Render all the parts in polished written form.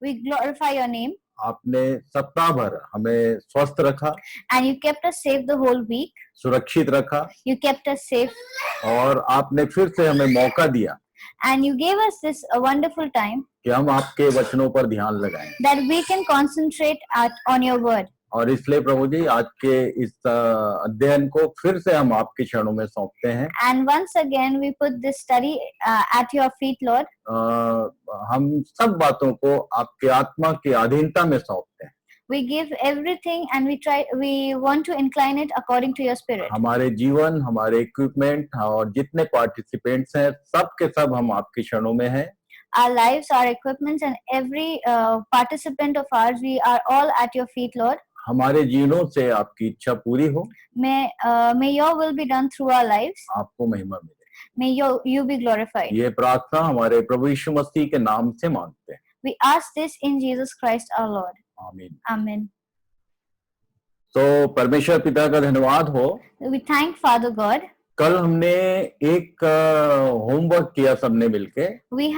We glorify your name. आपने सप्ताह भर हमें स्वस्थ रखा, And you kept us safe the whole week. सुरक्षित रखा, You kept us safe. और आपने फिर से हमें मौका दिया And you gave us this wonderful time कि हम आपके वचनों पर ध्यान लगाएं। that we can concentrate on your word. और इसलिए प्रभु जी आज के इस अध्ययन को फिर से हम आपके चरणों में सौंपते हैं। And once again we put this study at your feet, Lord. हम सब बातों को आपके आत्मा की अधीनता में सौंपते हैं। We give everything and we want to incline it according to your spirit. हमारे जीवन, हमारे इक्विपमेंट और जितने पार्टिसिपेंट्स हैं, सब के सब हम आपके चरणों में हैं। Our lives, our equipments and every participant of ours, we are all at your feet, Lord. हमारे जीवनों से आपकी इच्छा पूरी हो। May your will be done through our lives. आपको महिमा मिले। May you be glorified. ये प्रार्थना हमारे प्रभु यीशु मसीह के नाम से मांगते हैं। We ask this in Jesus Christ our Lord. आमीन। Amen. तो परमेश्वर पिता का धन्यवाद हो। We thank Father God. कल हमने एक होमवर्क किया सबने मिलके। We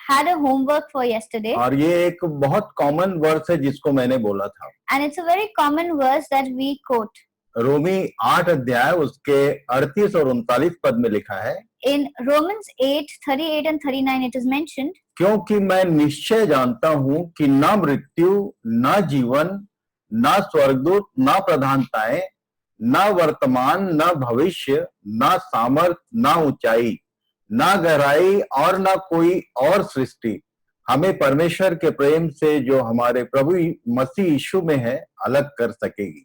had a homework for yesterday. और ये एक बहुत कॉमन वर्स है जिसको मैंने बोला था। And it's a very common verse that we quote. रोमी 8 अध्याय उसके 38 और 39 पद में लिखा है। In Romans 8:38 and 39 it is mentioned. क्योंकि मैं निश्चय जानता हूँ कि ना मृत्यु, ना जीवन, ना स्वर्गदूत, ना प्रधानताएं, ना वर्तमान, ना भविष्य, ना सामर्थ, ना ऊंचाई, ना गहराई और ना कोई और सृष्टि हमें परमेश्वर के प्रेम से जो हमारे प्रभु मसीह यीशु में है अलग कर सकेगी।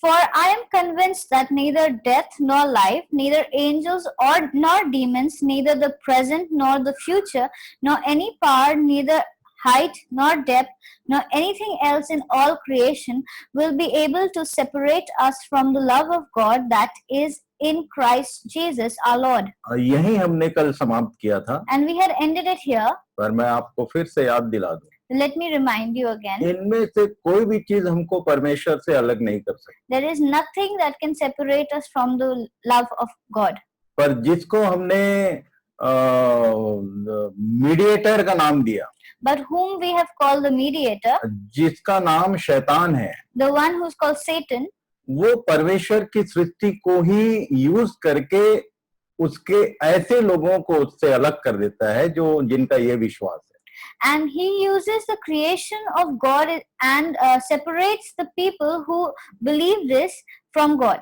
For I am convinced that neither death nor life, neither angels nor demons, neither the present nor the future, nor any power, neither height nor depth, nor anything else in all creation will be able to separate us from the love of God that is in Christ Jesus our Lord. यही हमने कल समाप्त किया था। And we had ended it here. पर मैं आपको फिर से याद दिला दूं। Let me remind you again. इनमें से कोई भी चीज हमको परमेश्वर से अलग नहीं कर सकती। There is nothing that can separate us from the love of God. पर जिसको हमने मीडिएटर का नाम दिया, but whom we have called the mediator, जिसका नाम शैतान है, the one who's called Satan, वो परमेश्वर की सृष्टि को ही यूज करके उसके ऐसे लोगों को उससे अलग कर देता है जो जिनका ये विश्वास है। and he uses the creation of God and separates the people who believe this from God.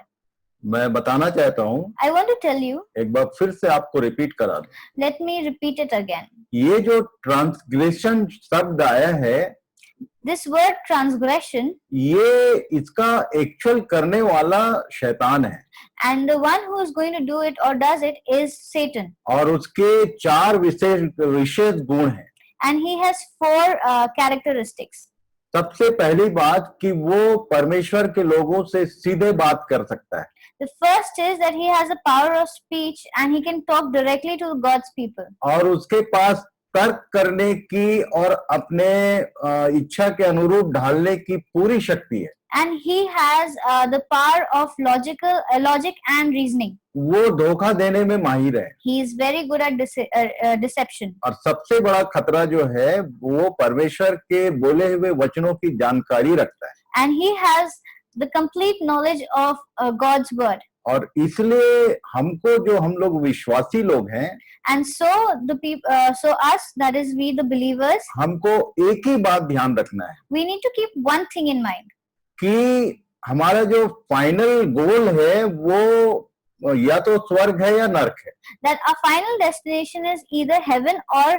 मैं बताना चाहता हूँ, I want to tell you, एक बार फिर से आपको रिपीट करा दूं। let me repeat it again. ये जो ट्रांसग्रेशन शब्द आया है, this word transgression, ये इसका एक्चुअल करने वाला शैतान है, and the one who is going to do it or does it is Satan. और उसके 4 विशेष गुण हैं। And he has 4 characteristics. सबसे पहली बात कि वो परमेश्वर के लोगों से सीधे बात कर सकता है। The first is that he has the power of speech and he can talk directly to God's people. और उसके पास तर्क करने की और अपने इच्छा के अनुरूप ढालने की पूरी शक्ति है। And he has the power of logic and reasoning. वो धोखा देने में माहिर है। He is very good at deception. और सबसे बड़ा खतरा जो है वो परमेश्वर के बोले हुए वचनों की जानकारी रखता है। And he has the complete knowledge of God's word. और इसलिए हमको जो हम लोग विश्वासी लोग हैं, and so us, that is we the believers, हमको एक ही बात ध्यान रखना है, we need to keep one thing in mind, कि हमारा जो फाइनल गोल है वो या तो स्वर्ग है या नरक है, that our final destination is either heaven or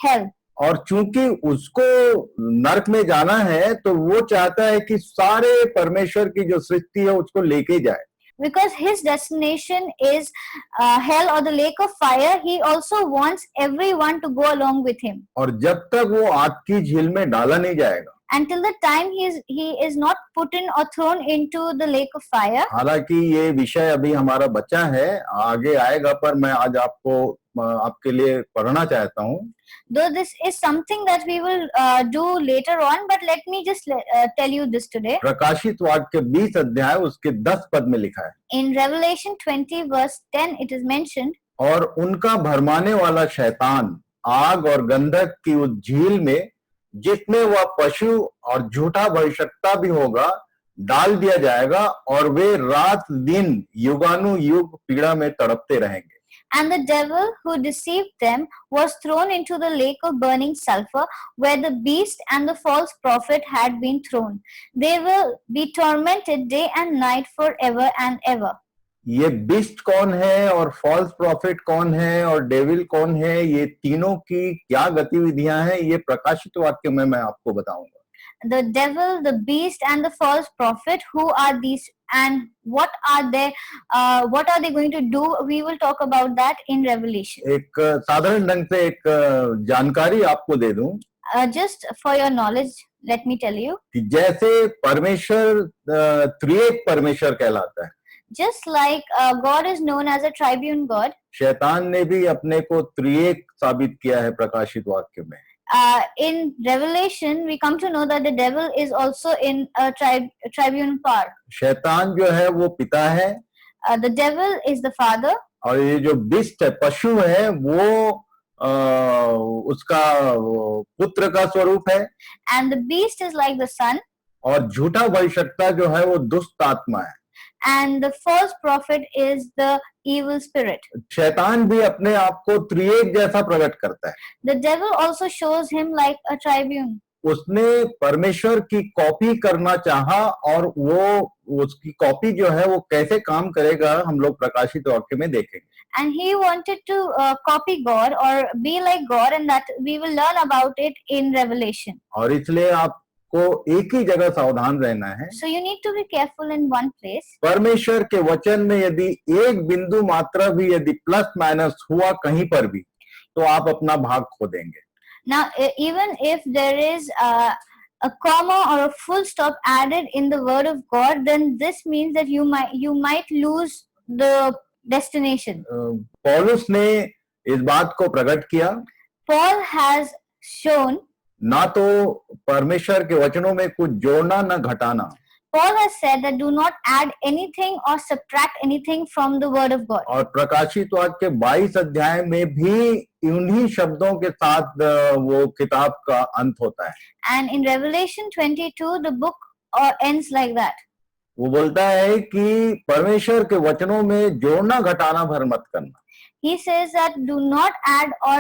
hell. और चूंकि उसको नरक में जाना है तो वो चाहता है कि सारे परमेश्वर की जो सृष्टि है उसको लेके जाए। Because his destination is hell or the lake of fire, he also wants everyone to go along with him. और जब तक वो आग की झील में डाला नहीं जाएगा, until the time he is not put in or thrown into the lake of fire. हालांकि ये विषय अभी हमारा बच्चा है, आगे आएगा, पर मैं आज आपके लिए पढ़ना चाहता हूँ। Though this is something that we will do later on, but let me just tell you this today. प्रकाशित वाक्य 20 अध्याय उसके 10 पद में लिखा है। In Revelation 20 verse 10 it is mentioned. और उनका भरमाने वाला शैतान आग और गंधक की उस झील में जिसमें वह पशु और झूठा भविष्यवक्ता भी होगा, डाल दिया जाएगा और वे रात दिन युगानुयुग पीड़ा में तड़पते रहेंगे। And the devil who deceived them was thrown into the lake of burning sulfur, where the beast and the false prophet had been thrown. They will be tormented day and night forever and ever. ये बिस्ट कौन है और false profit कौन है और devil कौन है, ये तीनों की क्या गतिविधियां हैं, ये प्रकाशित वाक्य में मैं आपको बताऊंगा। The devil, the beast, and the false prophet, who are these and what are they going to do? We will talk about that in Revelation. एक साधारण ढंग से एक जानकारी आपको दे दूं Just for your knowledge, let me tell you, कि जैसे परमेश्वर त्रिएक परमेश्वर कहलाता है, just like God is known as a triune God, शैतान ने भी अपने को त्रिएक साबित किया है प्रकाशित वाक्य में। in Revelation we come to know that the devil is also in a triune power. शैतान जो है वो पिता है The devil is the father, और ये जो बिस्ट है, पशु है, वो उसका पुत्र का स्वरूप है, and the beast is like the son, और झूठा भविष्यवक्ता जो है वो दुष्ट आत्मा है। and the false prophet is the evil spirit. शैतान भी अपने आप को त्रिएक जैसा प्रकट करता है। The devil also shows him like a triune. उसने परमेश्वर की कॉपी करना चाहा और वो उसकी कॉपी जो है वो कैसे काम करेगा हम लोग प्रकाशित वाक्य में देखेंगे। And he wanted to copy God or be like God, and that we will learn about it in Revelation. और इसलिए आपको एक ही जगह सावधान रहना है। So you need to be careful in one place. परमेश्वर के वचन में यदि एक बिंदु मात्रा भी यदि प्लस माइनस हुआ कहीं पर भी, तो आप अपना भाग खो देंगे। Now, even if there is a comma or a full stop added in the word of God, then this means that you might lose the destination. पौलुस ने इस बात को प्रकट किया, Paul has shown, ना तो परमेश्वर के वचनों में कुछ जोड़ना ना घटाना, Paul has said that do not add anything or subtract anything from the word of God. और प्रकाशित वाक्य 22 अध्याय में भी उन्हीं शब्दों के साथ वो किताब का अंत होता है। And in Revelation 22, the book ends like that. वो बोलता है कि परमेश्वर के वचनों में जोड़ना घटाना भर मत करना। He says that do not add or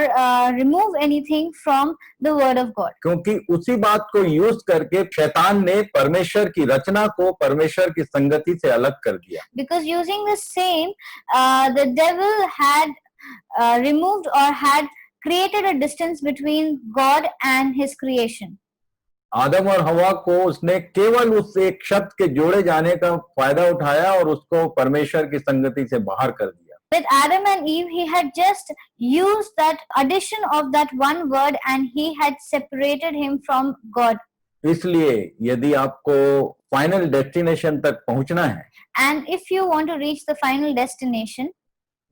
remove anything from the word of God. क्योंकि उसी बात को यूज करके शैतान ने परमेश्वर की रचना को परमेश्वर की संगति से अलग कर दिया। Because using the same, the devil had removed or had created a distance between God and his creation. आदम और हवा को उसने केवल उस एक शब्द के जोड़े जाने का फायदा उठाया और उसको परमेश्वर की संगति से बाहर कर दिया। With Adam and Eve, he had just used that addition of that one word and he had separated him from God. इसलिए यदि आपको फाइनल डेस्टिनेशन तक पहुंचना है, And if you want to reach the final destination,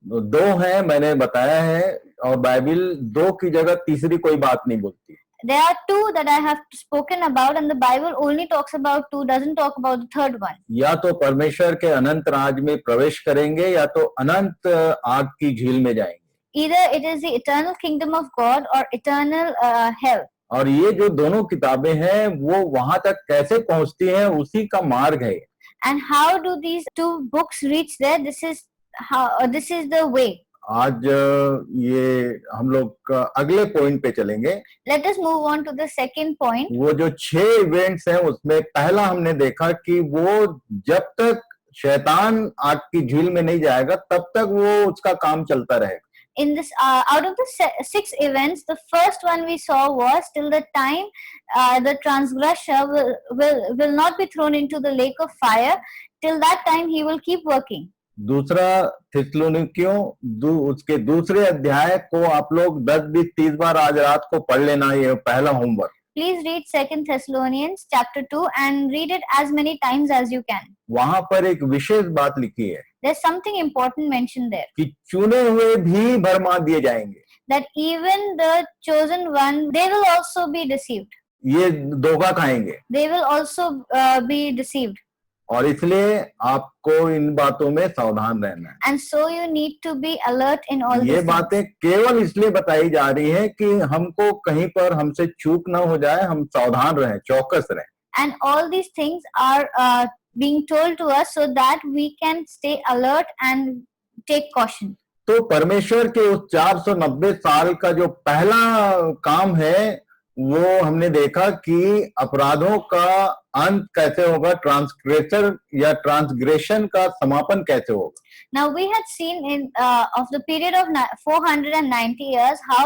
तो दो हैं मैंने बताया है, और बाइबल दो की जगह तीसरी कोई बात नहीं बोलती। there are two that I have spoken about, and the Bible only talks about two, doesn't talk about the third one. या तो परमेश्वर के अनंत राज में प्रवेश करेंगे या तो अनंत आग की झील में जाएंगे। Either it is the eternal kingdom of God or eternal hell. और ये जो दोनों किताबें हैं वो वहां तक कैसे पहुंचती हैं उसी का मार्ग है। And how do these two books reach there? This is the way. आज ये हम लोग अगले पॉइंट पे चलेंगे। Let us move on to the second point. वो जो 6 इवेंट्स हैं उसमें पहला हमने देखा कि वो जब तक शैतान आग की झील में नहीं जाएगा तब तक वो उसका काम चलता रहेगा। In this, out of the 6 events, the first one we saw was till the time the transgressor will not be thrown into the lake of fire. Till that time, he will keep working. दूसरा थिस्सलुनीकियों उसके दूसरे अध्याय को आप लोग 10, 20, 30 बार आज रात को पढ़ लेना, ये पहला homework. Please read 2 Thessalonians chapter 2 and read it as many times as you can. वहां पर एक विशेष बात लिखी है There's something important mentioned there. कि चुने हुए भी भरमा दिए जाएंगे। That even the chosen one, they will also be deceived. ये धोखा खाएंगे। They will also be deceived. और इसलिए आपको इन बातों में सावधान रहना है। And so you need to be alert in all ये these things. बातें केवल इसलिए बताई जा रही है कि हमको कहीं पर हमसे चूक ना हो जाए, हम सावधान रहें, चौकस रहें। And all these things are being told to us so that we can stay alert and take caution. तो परमेश्वर के उस 490 साल का जो पहला काम है, वो हमने देखा कि अपराधों का अंत कैसे होगा, ट्रांसग्रेशन या ट्रांसग्रेशन का समापन कैसे होगा। Now we had seen in of the period of 490 years, how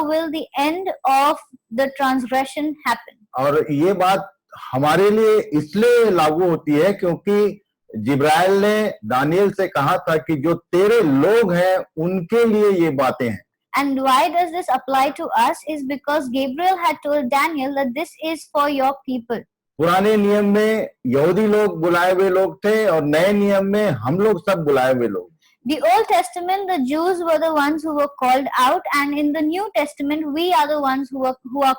will the end of the transgression happen? और ये बात हमारे लिए इसलिए लागू होती है क्योंकि जिब्राइल ने दानियल से कहा था कि जो तेरे लोग हैं उनके लिए ये बातें हैं। And why does this apply to us is because Gabriel had told Daniel that this is for your people. पुराने नियम में यहूदी लोग बुलाए हुए लोग थे और नए नियम में हम लोग सब बुलाए हुए लोग। The Old Testament, the Jews were the ones who were called out, and in the New Testament, we are the ones who are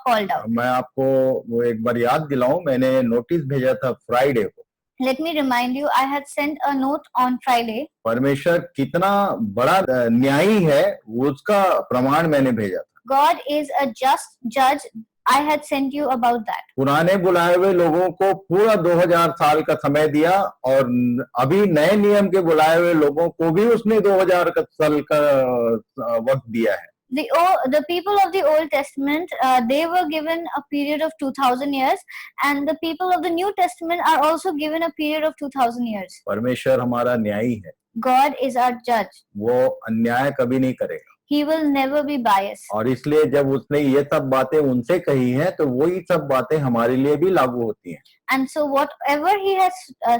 called out. मैं आपको वो एक बार याद दिलाऊं, मैंने नोटिस भेजा था फ्राइडे को। Let me remind you, I had sent a note on Friday. परमेश्वर कितना बड़ा न्यायी है उसका प्रमाण मैंने भेजा था। God is a just judge. I had sent you about that. पुराने बुलाए हुए लोगों को पूरा 2000 साल का समय दिया और अभी नए नियम के बुलाए हुए लोगों को भी उसने 2000 साल का वक्त दिया है। The people of the Old Testament, they were given a period of 2000 years, and the people of the New Testament are also given a period of 2000 years. परमेश्वर हमारा न्यायी है। God is our judge. वो अन्याय कभी नहीं करेगा। He will never be biased. और इसलिए जब उसने ये सब बातें उनसे कही हैं तो वही सब बातें हमारे लिए भी लागू होती हैं। And so whatever he has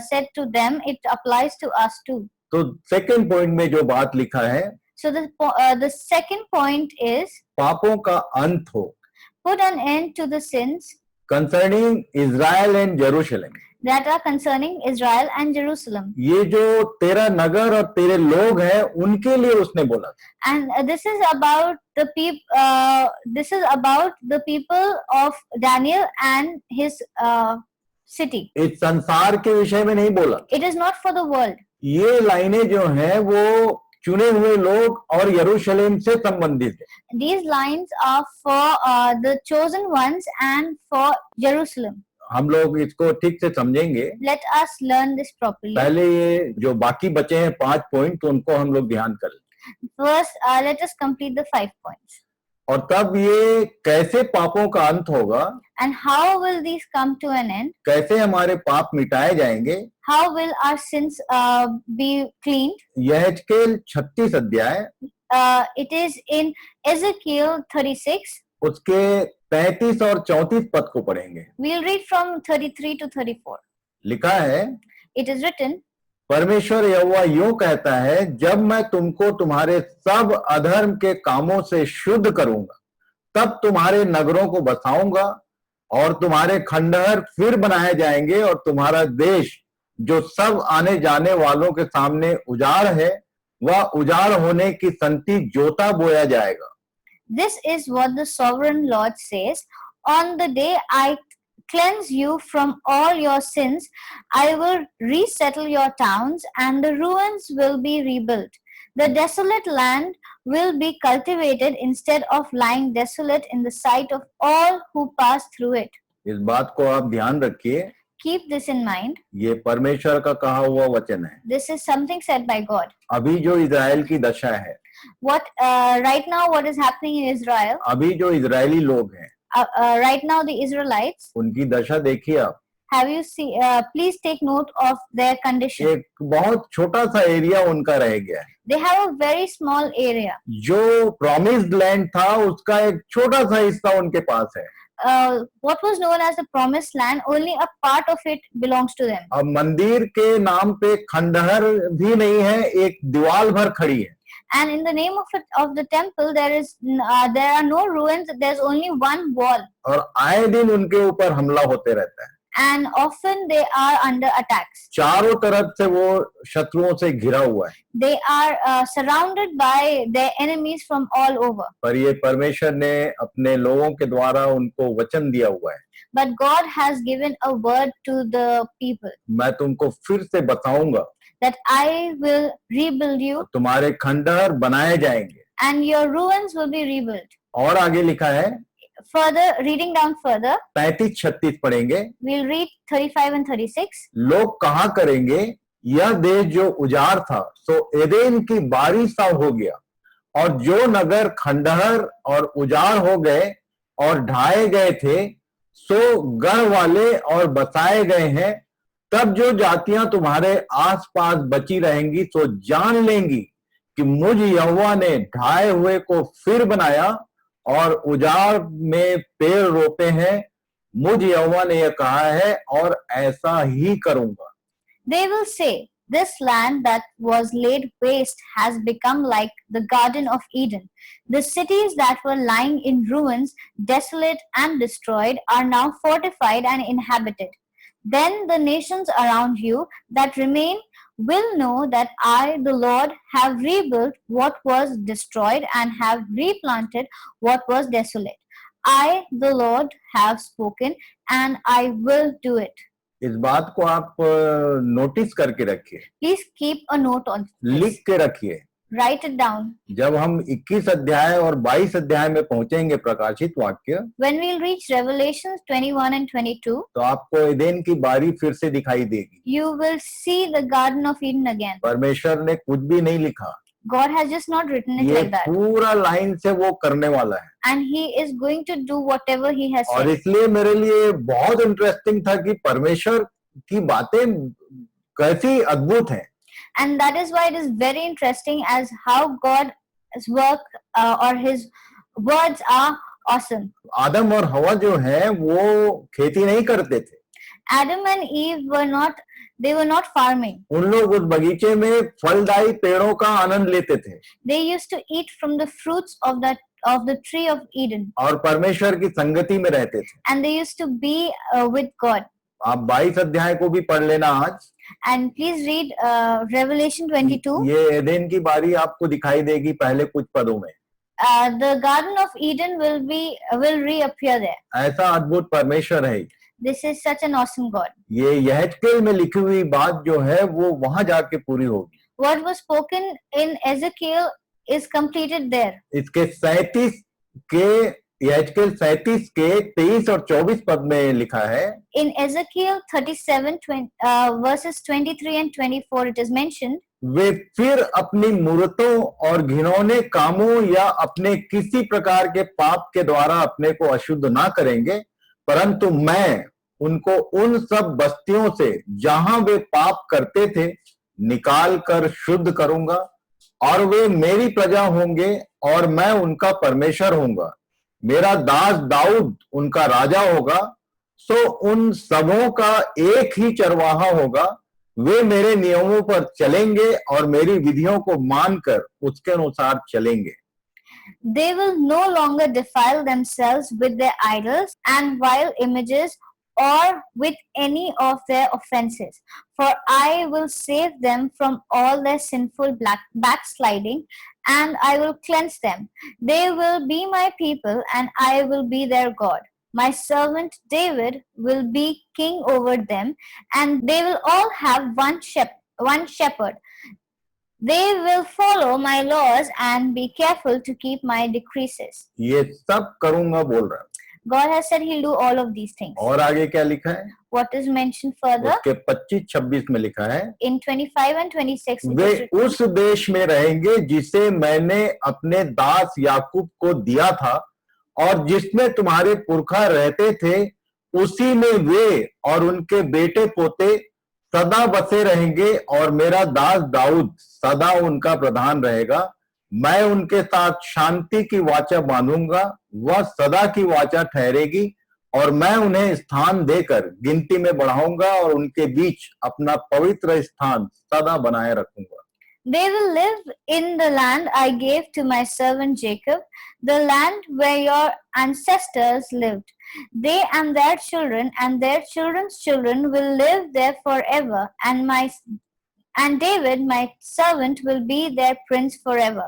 said to them, it applies to us too. तो सेकंड पॉइंट में जो बात लिखा है, So the second point is, पापों का अंत हो, put an end to the sins concerning Israel and Jerusalem. that are concerning Israel and Jerusalem. ये जो तेरा नगर और तेरे लोग हैं उनके लिए उसने बोला। And this is about the people of Daniel and his city. इस संसार के विषय में नहीं बोला। It is not for the world. ये लाइनें जो हैं वो चुने हुए लोग और यरूशलेम से संबंधित है। These lines are for the chosen ones and for Jerusalem. हम लोग इसको ठीक से समझेंगे। Let us learn this properly. पहले ये जो बाकी बचे हैं 5 पॉइंट, तो उनको हम लोग ध्यान कर लें। First, let us complete the 5 points. और तब ये कैसे पापों का अंत होगा, And how will these come to an end? कैसे हमारे पाप मिटाए जाएंगे, How will our sins be cleaned? यहेजकेल 36 अध्याय It is in Ezekiel 36. उसके 33 और 34 पद को पढ़ेंगे। We'll read from 33 to 34. लिखा है, It is written, परमेश्वर यहोवा यूं कहता है, जब मैं तुमको तुम्हारे सब अधर्म के कामों से शुद्ध करूंगा, तब तुम्हारे नगरों को बसाऊंगा और तुम्हारे खंडहर फिर बनाए जाएंगे और तुम्हारा देश जो सब आने जाने वालों के सामने उजाड़ है, वह उजाड़ होने की संति जोता बोया जाएगा। This is what the sovereign Lord says. On the day I cleanse you from all your sins, I will resettle your towns and the ruins will be rebuilt. The desolate land will be cultivated instead of lying desolate in the sight of all who pass through it. इस बात को आप ध्यान रखिए। Keep this in mind. ये परमेश्वर का कहा हुआ वचन है। This is something said by God. अभी जो इजराइल की दशा है, Right now what is happening in Israel, अभी जो इजरायली लोग हैं, right now the Israelites, उनकी दशा देखिए आप। have you seen, please take note of their condition. एक बहुत छोटा सा एरिया उनका रह गया है। They have a very small area. जो प्रॉमिस्ड लैंड था उसका एक छोटा सा हिस्सा उनके पास है। What was known as the promised land, only a part of it belongs to them. अब मंदिर के नाम पे खंडहर भी नहीं है, एक दीवार भर खड़ी है। And in the name of the temple, there are no ruins. There's only one wall. और आए दिन उनके ऊपर हमला होते रहता है। and often they are under attacks. चारों तरफ से वो शत्रुओं से घिरा हुआ है, They are surrounded by their enemies from all over. पर ये परमेश्वर ने अपने लोगों के द्वारा उनको वचन दिया हुआ है, But God has given a word to the people मैं तुमको फिर से बताऊंगा, that I will rebuild you तुम्हारे खंडहर बनाए जाएंगे. and your ruins will be rebuilt. और आगे लिखा है, Further, reading down further, 35-36 पढ़ेंगे. we'll read 35 and 36. लोग कहा करेंगे, यह देश जो उजाड़ था सो एदेन की बारी सा हो गया, और जो नगर खंडहर और उजाड़ हो गए और ढाए गए थे सो गढ़ वाले और बसाए गए हैं. तब जो जातियां तुम्हारे आसपास बची रहेंगी सो जान लेंगी कि मुझ यहोवा ने ढाए हुए को फिर बनाया और उजाड़ में पेड़ रोपे हैं. मुझ यहोवा ने यह कहा है और ऐसा ही करूंगा. They will say, this land that was laid waste has become like the Garden of Eden. The cities that were lying in ruins, desolate and destroyed, are now fortified and inhabited. Then the nations around you that remain will know that I, the Lord, have rebuilt what was destroyed and have replanted what was desolate. I, the Lord, have spoken and I will do it. इस बात को आप notice करके रखिए, Please keep a note on this. लिख के रखिए. Write it down. जब हम 21 अध्याय और 22 अध्याय में पहुंचेंगे प्रकाशित वाक्य, When we'll reach Revelations 21 and 22, तो आपको एदेन की बारी फिर से दिखाई देगी. you will see the Garden of Eden again. परमेश्वर ने कुछ भी नहीं लिखा, God has just not written it ये like that. पूरा लाइन से वो करने वाला है. And He is going to do whatever He has और said. इसलिए मेरे लिए बहुत इंटरेस्टिंग था कि परमेश्वर की बातें कैसी अद्भुत हैं. And that is why it is very interesting as how God's work or His words are awesome. आदम और हवा जो है वो खेती नहीं करते थे. Adam and Eve were not farming. उन लोग उस बगीचे में फलदायी पेड़ों का आनंद लेते थे They used to eat from the fruits of the tree of Eden, और परमेश्वर की संगति में रहते थे. and they used to be with God. आप 22 अध्याय को भी पढ़ लेना आज. And please read Revelation 22. ये एदेन की बारी आपको दिखाई देगी पहले कुछ पदों में. The Garden of Eden will reappear there. ऐसा अद्भुत परमेश्वर है. This is such an awesome God. ये यहेजकेल में लिखी हुई बात जो है वो वहां जाके पूरी होगी. What was spoken in Ezekiel is completed there. इसके 37 के यहेजकेल 37 के 23 और 24 पद में लिखा है. In Ezekiel 37 verses 23 and 24 it is mentioned, वे फिर अपनी मूर्तों और घिनौने कामों या अपने किसी प्रकार के पाप के द्वारा अपने को अशुद्ध ना करेंगे, परंतु मैं उनको उन सब बस्तियों से जहां वे पाप करते थे निकाल कर शुद्ध करूंगा, और वे मेरी प्रजा होंगे और मैं उनका परमेश्वर होऊंगा. मेरा दास दाऊद उनका राजा होगा. सो उन सबों का एक ही चरवाहा होगा. वे मेरे नियमों पर चलेंगे और मेरी विधियों को मानकर उसके अनुसार चलेंगे. they will no longer defile themselves with their idols and vile images or with any of their offenses. For I will save them from all their sinful backsliding, and I will cleanse them. They will be my people, and I will be their God. My servant David will be king over them, and they will all have one shepherd. They will follow my laws and be careful to keep my decrees. ये सब करूंगा बोल रहा है. God has said He'll do all of these things. और आगे क्या लिखा है? What is mentioned further उसके 25-26 में लिखा है, in 25 and 26? it way is written, उस देश में रहेंगे जिसे मैंने अपने दास याकूब को दिया था और जिसमें तुम्हारे पुरखा रहते थे, उसी में वे और उनके बेटे पोते सदा बसे रहेंगे और मेरा दास दाऊद सदा उनका प्रधान रहेगा. मैं उनके साथ शांति की वाचा बांधूंगा, वह सदा की वाचा ठहरेगी, और मैं उन्हें स्थान देकर गिनती में बढ़ाऊंगा और उनके बीच अपना पवित्र स्थान सदा बनाए रखूंगा. They will live in the land I gave to my servant Jacob, the land where your ancestors lived. They and their children and their children's children will live there forever, and David, my servant, will be their prince forever.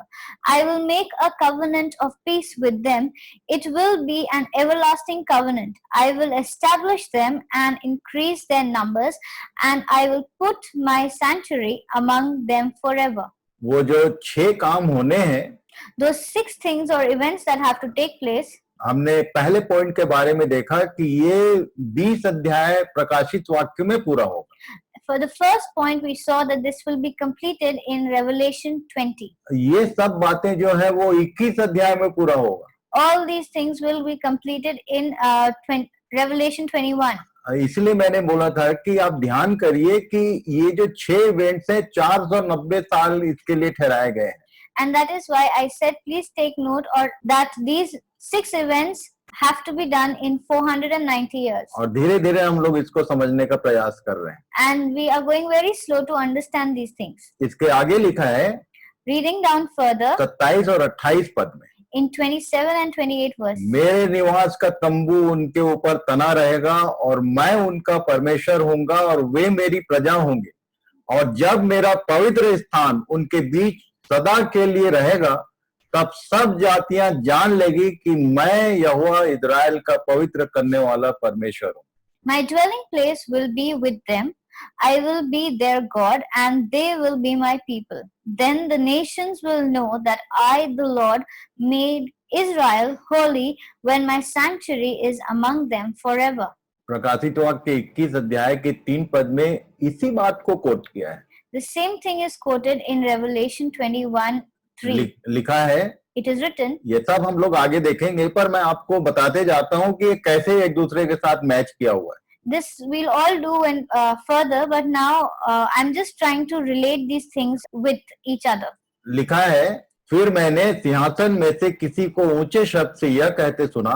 I will make a covenant of peace with them. It will be an everlasting covenant. I will establish them and increase their numbers, and I will put my sanctuary among them forever. वो जो 6 काम होने हैं, Those 6 things or events that have to take place, हमने पहले point के बारे में देखा कि ये 20 अध्याय प्रकाशित वाक्य में पूरा होगा. for the first point, we saw that this will be completed in Revelation 20. ये सब बातें जो है वो 21 अध्याय में पूरा होगा. All these things will be completed in Revelation 21. इसलिए मैंने बोला था कि आप ध्यान करिए कि ये जो 6 इवेंट्स हैं 490 साल इसके लिए ठहराए गए हैं. And that is why I said please take note or that these 6 events have to be done in 490 years. और धीरे धीरे हम लोग इसको समझने का प्रयास कर रहे हैं. And we are going very slow to understand these things. इसके आगे लिखा है Reading down further 27 और 28 पद में, in 27 and 28 verse. मेरे निवास का तंबू उनके ऊपर तना रहेगा और मैं उनका परमेश्वर होऊंगा और वे मेरी प्रजा होंगे. और जब मेरा पवित्र स्थान उनके बीच सदा के लिए रहेगा, तब सब जातियां जान लेगी कि मैं यहोवा इज़राइल का पवित्र करने वाला परमेश्वर हूँ. My dwelling place will be with them. I will be their God, and they will be my people. Then the nations will know that I, the Lord, made Israel holy when my sanctuary is among them forever. प्रकाशित वाक्य 21 अध्याय के 3 पद में इसी बात को coat किया है. The same thing is quoted in Revelation 21:3. लिखा है, It is written. ये सब हम लोग आगे देखेंगे, पर मैं आपको बताते जाता हूँ कि ये कैसे एक दूसरे के साथ मैच किया हुआ है. This we'll all do when further, but now I'm just trying to relate these things with each other. लिखा है, फिर मैंने सिंहासन में से किसी को ऊंचे शब्द से यह कहते सुना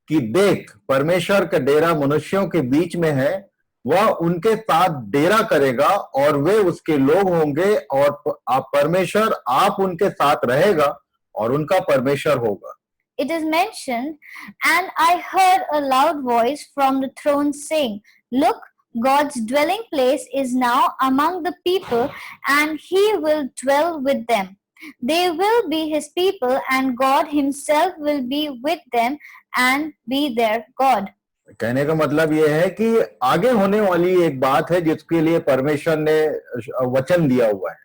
कि देख, परमेश्वर का डेरा मनुष्यों के बीच में है, वह उनके साथ डेरा करेगा और वे उसके लोग होंगे और आप परमेश्वर आप उनके साथ रहेगा और उनका परमेश्वर होगा. It is mentioned, and I heard a loud voice from the throne saying, Look, God's dwelling place is now among the people, and he will dwell with them. They will be his people, and God himself will be with them and be their God. कहने का मतलब यह है कि आगे होने वाली एक बात है जिसके लिए परमेश्वर ने वचन दिया हुआ है.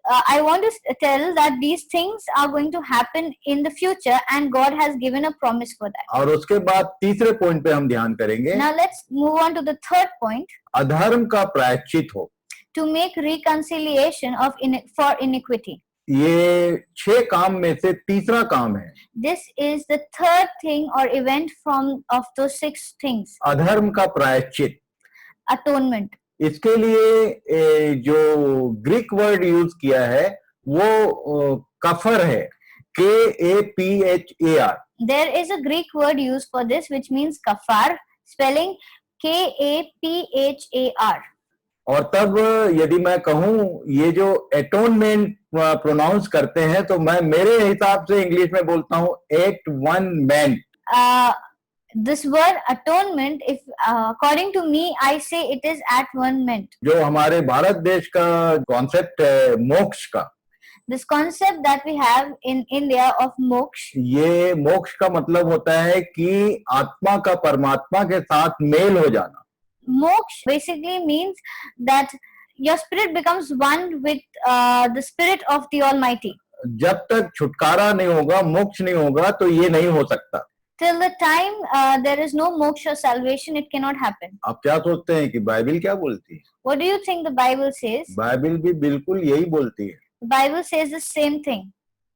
I want to tell that these things are going to happen in the future, and God has given a promise for that. और उसके बाद तीसरे पॉइंट पे हम ध्यान करेंगे. Now let's move on to the third point. अधर्म का प्रायश्चित हो. To make reconciliation for iniquity. ये 6 काम में से तीसरा काम है. This is the third thing or event of those 6 things. अधर्म का प्रायश्चित. Atonement. इसके लिए जो ग्रीक वर्ड यूज किया है वो कफर है, KAPHAR. There is a Greek word used for this which means kafar, spelling KAPHAR. और तब यदि मैं कहूँ ये जो एटोनमेंट प्रोनाउंस करते हैं तो मैं मेरे हिसाब से इंग्लिश में बोलता हूँ एटोनमेंट. This word atonement, if according to me, I say it is atonement. जो हमारे भारत देश का कॉन्सेप्ट है मोक्ष का. This concept that we have in India of moksha. ये मोक्ष का मतलब होता है कि आत्मा का परमात्मा के साथ मेल हो जाना. Moksha basically means that your spirit becomes one with the spirit of the Almighty. जब तक छुटकारा नहीं होगा, मोक्ष नहीं होगा, तो ये नहीं हो सकता. Till the time there is no moksha salvation, it cannot happen. आप क्या सोचते हैं कि बाइबिल क्या बोलती है? What do you think the Bible says? Bible भी बिल्कुल यही बोलती है. The Bible says the same thing.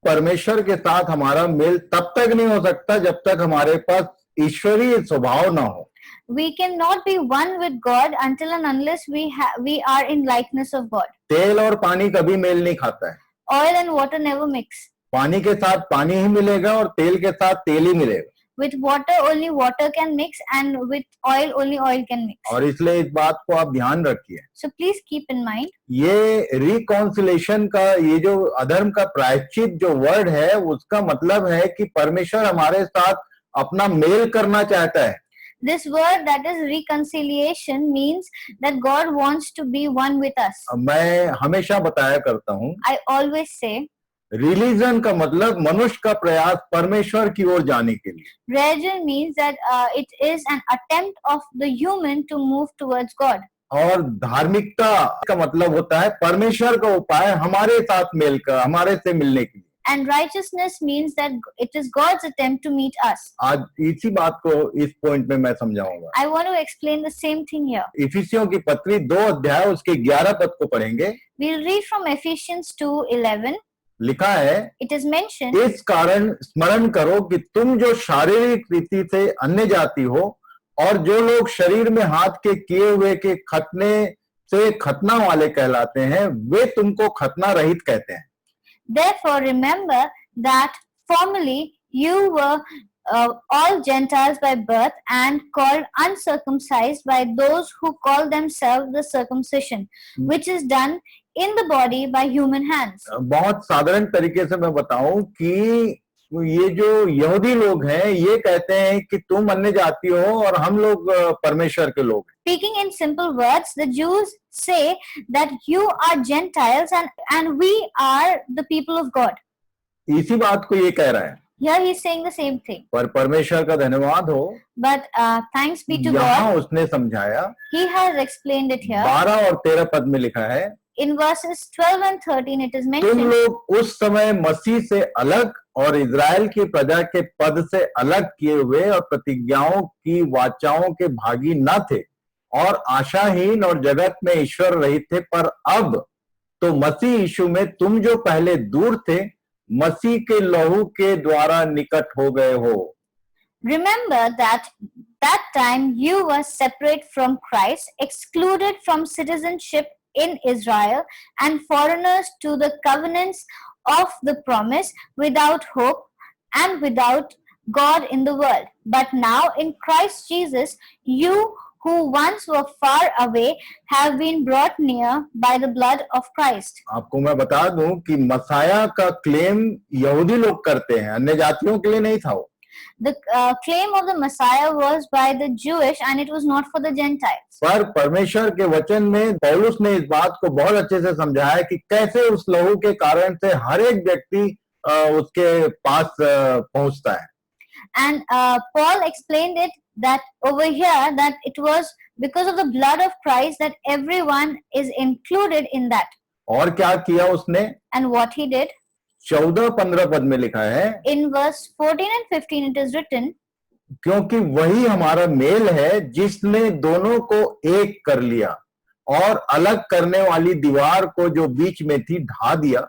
परमेश्वर के साथ हमारा मेल तब तक नहीं हो सकता जब तक हमारे पास ईश्वरीय स्वभाव ना हो. We cannot be one with God until and unless we are in likeness of God. तेल और पानी कभी मेल नहीं खाता है. Oil and water never mix. पानी के साथ पानी ही मिलेगा और तेल के साथ तेल ही मिलेगा. With water only water can mix, and with oil only oil can mix. और इसलिए इस बात को आप ध्यान रखिए। So please keep in mind, ये रिकॉन्सिलेशन का, ये जो अधर्म का प्रायश्चित जो वर्ड है, उसका मतलब है कि परमेश्वर हमारे साथ अपना मेल करना चाहता है। this word that is reconciliation means that God wants to be one with us. मैं हमेशा बताया करता हूँ, I always say, रिलीजन का मतलब मनुष्य का प्रयास परमेश्वर की ओर जाने के लिए। religion means that it is an attempt of the human to move towards God. और धार्मिकता का मतलब होता है परमेश्वर का उपाय हमारे साथ मेल कर, हमारे से मिलने के लिए। And righteousness means that it is God's attempt to meet us. आज इसी बात को इस पॉइंट में मैं समझाऊंगा। I want to explain the same thing here. इफिसियों की पत्री 2 अध्याय उसके 11 पद को पढ़ेंगे। We'll read from Ephesians 2:11. लिखा है, It is mentioned, इस कारण स्मरण करो कि तुम जो शारीरिक रीति से अन्य जाति हो और जो लोग शरीर में हाथ के किए हुए के खतने से खतना वाले कहलाते हैं, वे तुमको खतना रहित कहते हैं। therefore remember that formerly you were all Gentiles by birth and called uncircumcised by those who call themselves the circumcision, which is done in the body by human hands. बहुत साधारण तरीके से मैं बताऊं कि ये जो यहूदी लोग हैं, ये कहते हैं कि तुम अन्य जाति हो और हम लोग परमेश्वर के लोग हैं। Speaking in simple words, the Jews say that you are Gentiles and we are the people of God. इसी बात को ये कह रहा है। Here he is saying the same thing. पर परमेश्वर का धन्यवाद हो, But thanks be to यहाँ God, उसने समझाया। he has explained it here. 12 और 13 पद में लिखा है, In verses 12 and 13 it is तुम mentioned, लोग उस समय मसीह से अलग और इज़राइल की प्रजा के पद से अलग किए हुए और प्रतिज्ञाओं की वाचाओं के भागी न थे और आशाहीन और जगत में ईश्वर रहित थे, पर अब तो मसीह यीशु में तुम जो पहले दूर थे, मसीह के लहू के द्वारा निकट हो गए हो। remember that time you were separate from Christ, excluded from citizenship in Israel, and foreigners to the covenants of the promise, without hope and without God in the world. But now in Christ Jesus, you who once were far away have been brought near by the blood of Christ. आपको मैं बता दूं कि Messiah का claim यहूदी लोग करते हैं, अन्य जातियों के लिए नहीं था वो। The claim of the Messiah was by the Jewish and it was not for the Gentiles. पर परमेश्वर के वचन में पौलुस ने इस बात को बहुत अच्छे से समझाया कि कैसे उस लहू के कारण से हर एक व्यक्ति उसके पास पहुंचता है। And Paul explained it that over here that it was because of the blood of Christ that everyone is included in that. और क्या किया उसने? And what he did, 14-15 पद में लिखा है, in verse 14 and 15 it is written, क्योंकि वही हमारा मेल है जिसने दोनों को एक कर लिया और अलग करने वाली दीवार को जो बीच में थी ढा दिया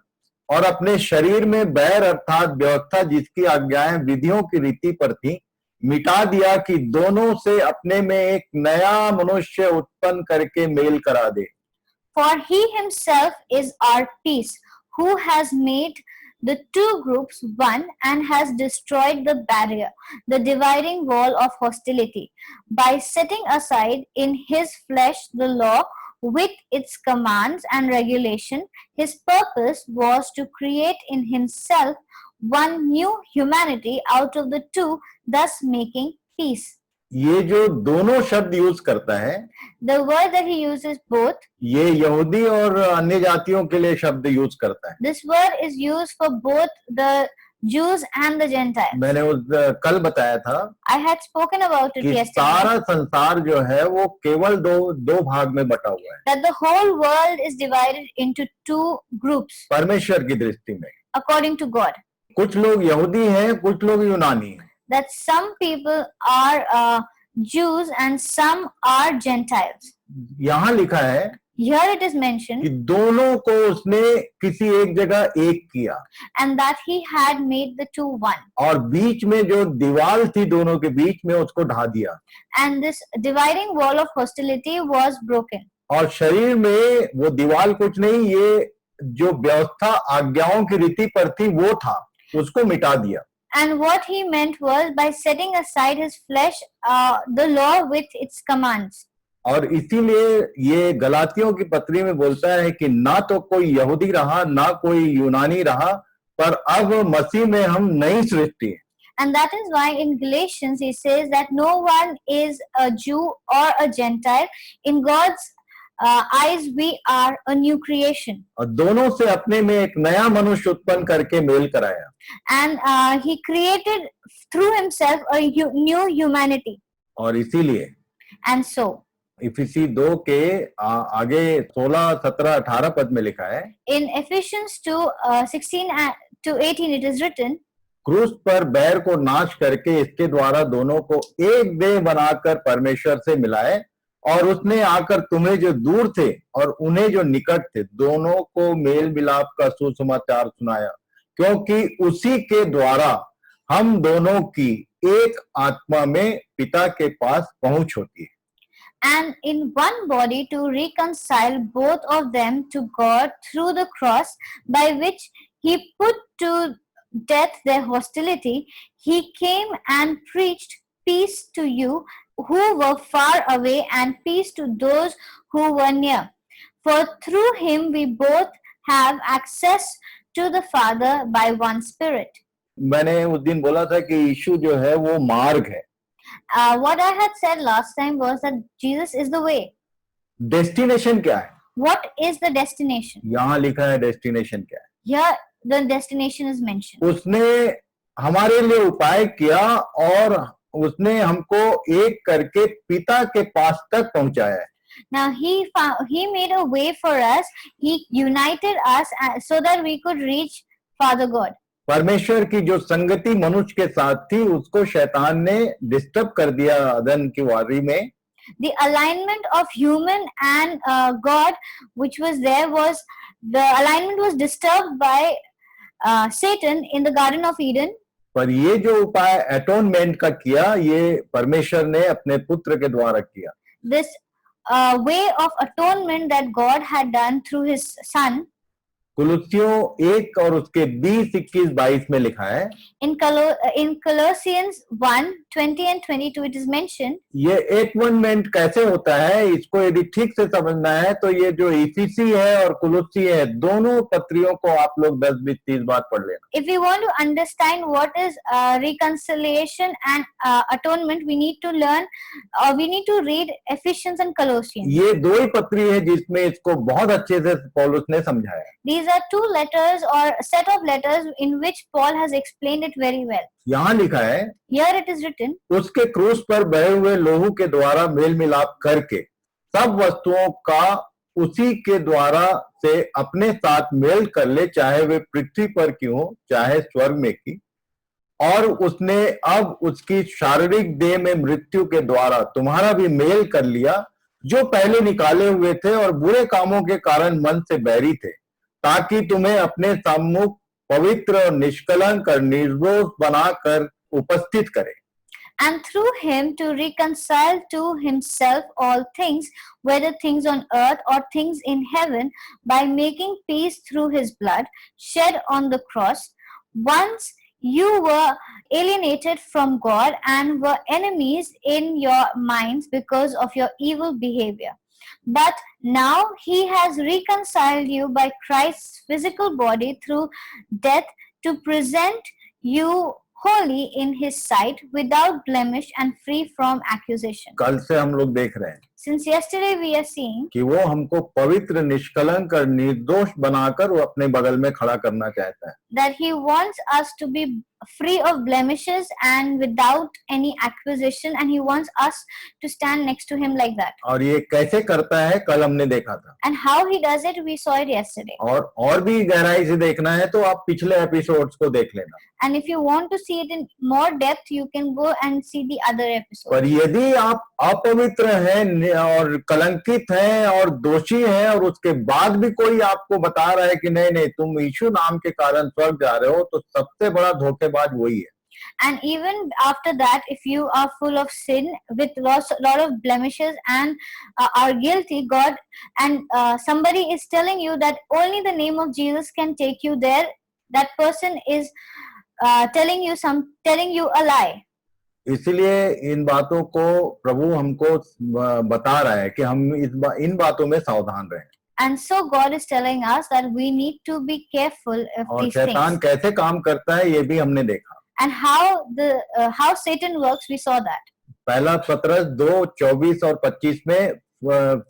और अपने शरीर में बैर अर्थात व्यवस्था जिसकी आज्ञाएं विधियों की रीति पर थी मिटा दिया कि दोनों से अपने में एक नया मनुष्य उत्पन्न करके मेल करा दे। for he himself is our peace, who has made the two groups one and has destroyed the barrier, the dividing wall of hostility, by setting aside in his flesh the law with its commands and regulation. His purpose was to create in himself one new humanity out of the two, thus making peace. ये जो दोनों शब्द use करता है, The word that he uses both, ये यहूदी और अन्य जातियों के लिए शब्द यूज करता है। this word is used for both the Jews and the Gentiles. मैंने उस कल बताया था I had spoken about it कि yesterday, सारा संसार जो है वो केवल दो भाग में बटा हुआ है that the whole world is divided into two groups परमेश्वर की दृष्टि में। according to God. कुछ लोग यहूदी हैं, कुछ लोग यूनानी हैं। That some people are Jews and some are Gentiles. यहाँ लिखा है Here it is mentioned, कि दोनों को उसने किसी एक जगह एक किया and that he had made the two one. और बीच में जो दीवार थी दोनों के बीच में उसको ढा दिया And this dividing wall of hostility was broken. और शरीर में वो दीवार कुछ नहीं, ये जो व्यवस्था आज्ञाओं की रीति पर थी वो था, उसको मिटा दिया। And what he meant was by setting aside his flesh, the law with its commands. और इसीलिए ये गलातियों की पत्री में बोलता है कि ना तो कोई यहूदी रहा ना कोई यूनानी रहा, पर अब मसीह में हम नई सृष्टि हैं। And that is why in Galatians he says that no one is a Jew or a Gentile. In God's eyes we are a new creation. और दोनों से अपने में एक नया मनुष्य उत्पन्न करके मेल कराया। And he created through himself a new humanity. और इसीलिए And so इफिसी 2 के आगे 16, 17, 18 पद में लिखा है, in Ephesians 2, 16 to 18 it is written, क्रूस पर बैर को नाश करके इसके द्वारा दोनों को एक देह बनाकर परमेश्वर से मिलाए, और उसने आकर तुम्हें जो दूर थे और उन्हें जो निकट थे दोनों को मेल मिलाप का सुसमाचार सुनाया, क्योंकि उसी के द्वारा हम दोनों की एक आत्मा में पिता के पास पहुंच होती है। and in one body to reconcile both of them to God through the cross, by which he put to death their hostility. He came and preached peace to you who were far away and peace to those who were near. For through him we both have access to the Father by one Spirit. मैंने उस दिन बोला था कि यीशु जो है वो मार्ग है। What I had said last time was that Jesus is the way. Destination क्या है? What is the destination? यहाँ लिखा है डेस्टिनेशन क्या है। Here the destination is mentioned. उसने हमारे लिए उपाय किया और उसने हमको एक करके पिता के पास तक पहुंचाया है। Now he made a way for us. He united us so that we could reach Father God. परमेश्वर की जो संगति मनुष्य के साथ थी उसको शैतान ने डिस्टर्ब कर दिया अदन की वारी में। The alignment of human and God which was there was, the alignment was disturbed by Satan in the Garden of Eden. पर ये जो उपाय एटोनमेंट का किया ये परमेश्वर ने अपने पुत्र के द्वारा किया। This way of atonement that God had done through his son. कुलुस्सियों 1 और उसके 20, 21, 22 में लिखा है। In Colossians 1, 20 and 22 it is mentioned. ये एटोनमेंट कैसे होता है, इसको यदि ठीक से समझना है तो ये जो इफिसी है और कुलुस्सी है दोनों पत्रियों को आप लोग 10, 20, 30 बार पढ़ लेना। If we want to understand what is reconciliation and atonement, we need to learn, we need to read Ephesians and Colossians. ये दो ही पत्री है जिसमें इसको बहुत अच्छे से पौलुस ने समझाया। These are two letters or set of letters in which Paul has explained it very well. यहाँ लिखा है, Here it is written, उसके क्रूस पर बहे हुए लोहू के द्वारा मेल मिलाप करके सब वस्तुओं का उसी के द्वारा से अपने साथ मेल कर ले, चाहे वे पृथ्वी पर की हो चाहे स्वर्ग में की। और उसने अब उसकी शारीरिक देह में मृत्यु के द्वारा तुम्हारा भी मेल कर लिया, जो पहले निकाले हुए थे और बुरे कामों के कारण मन से बैरी थे, ताकि तुम्हें अपने सम्मुख पवित्र और निष्कलंक और निर्दोष बनाकर उपस्थित करे। and through him to reconcile to himself all things, whether things on earth or things in heaven, by making peace through his blood shed on the cross. Once you were alienated from God and were enemies in your minds because of your evil behavior. But now he has reconciled you by Christ's physical body through death to present you holy in his sight, without blemish and free from accusation. कल से हम लोग देख रहे हैं Since yesterday we are seeing कि वो हमको पवित्र, निष्कलंक और निर्दोष बनाकर वो अपने बगल में खड़ा करना चाहता है। that he wants us to be free of blemishes and without any accusation, and he wants us to stand next to him like that. और ये कैसे करता है कल हमने देखा था। And how he does it, we saw it yesterday. और भी गहराई से देखना है तो आप पिछले एपिसोड्स को देख लेना। And if you want to see it in more depth, you can go and see the other episodes. पर यदि आप अपवित्र हैं और कलंकित हैं और दोषी हैं और उसके बाद भी कोई आपको बता रहा है कि नहीं नहीं तुम यीशु नाम के कारण स्वर्ग जा रहे हो, तो सबसे बड़ा धोखेबाज वही है। And even after that, if you are full of sin with lot of blemishes and are guilty, God and somebody is telling you that only the name of Jesus can take you there, that person is telling you a lie. इसलिए इन बातों को प्रभु हमको बता रहा है कि हम इन बातों में सावधान रहें। And so God is telling us that we need to be careful of और these शैतान things. कैसे काम करता है ये भी हमने देखा। And how Satan works, we saw that. पहला पत्रस 2:24 और 25 में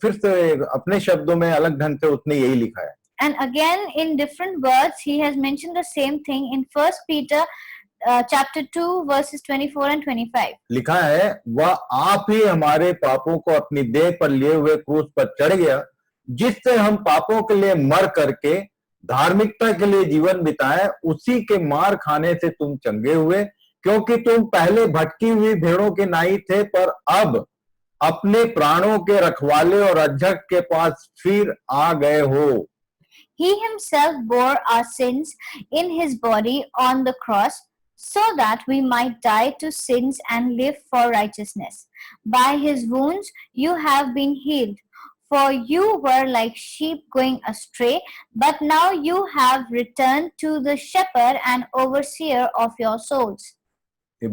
फिर से अपने शब्दों में अलग ढंग से उसने यही लिखा है। And again, in different words, he has mentioned the same thing in 1 Peter chapter 2, verses 24 and 25. लिखा है, वह आप ही हमारे पापों को अपनी देह पर लिए हुए क्रूस पर चढ़ गया, जिससे हम पापों के लिए मर करके धार्मिकता के लिए जीवन बिताएं। उसी के मार खाने से तुम चंगे हुए, क्योंकि तुम पहले भटकी हुई भेड़ों के नाई थे, पर अब अपने प्राणों के रखवाले और रक्षक के पास फिर आ गए हो। He himself bore our sins in his body on the cross, so that we might die to sins and live for righteousness. By his wounds you have been healed. For you were like sheep going astray, but now you have returned to the shepherd and overseer of your souls.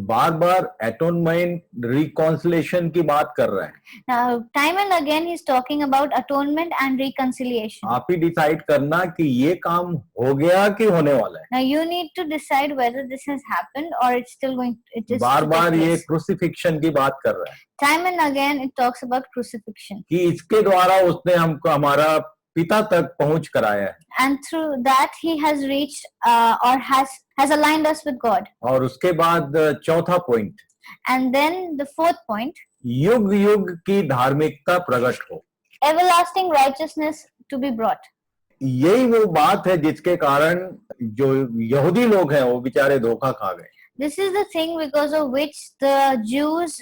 बार बार atonement reconciliation की बात कर रहे हैं। Now, time and again he's talking about atonement and reconciliation. आप ही decide करना कि ये काम हो गया कि होने वाला है। Now you need to decide whether this has happened or it's still going. It is bar to take बार ये place. क्रूसिफिक्शन की बात कर रहा है Time and again it talks about crucifixion, कि इसके द्वारा उसने हमको हमारा पिता तक पहुंच कराया है, and through that he has reached or has aligned us with God. और उसके बाद चौथा point, And then the fourth point, युग युग की धार्मिकता प्रकट हो। everlasting righteousness to be brought. यही वो बात है जिसके कारण जो यहूदी लोग हैं वो बेचारे धोखा खा गए। This is the thing because of which the Jews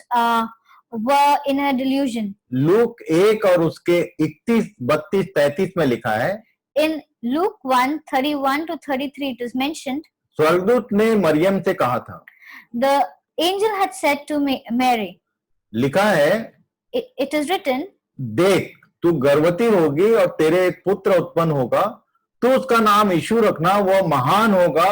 were in a delusion. Look 1 और उसके 31, 32, 33 में लिखा है, In Luke 1:31 to 33 it is mentioned, स्वर्गदूत ने मरियम से कहा था, the angel had said to Mary, लिखा है, it is written, देख तू गर्भवती होगी और तेरे एक पुत्र उत्पन्न होगा, तू उसका नाम यीशु रखना, वह महान होगा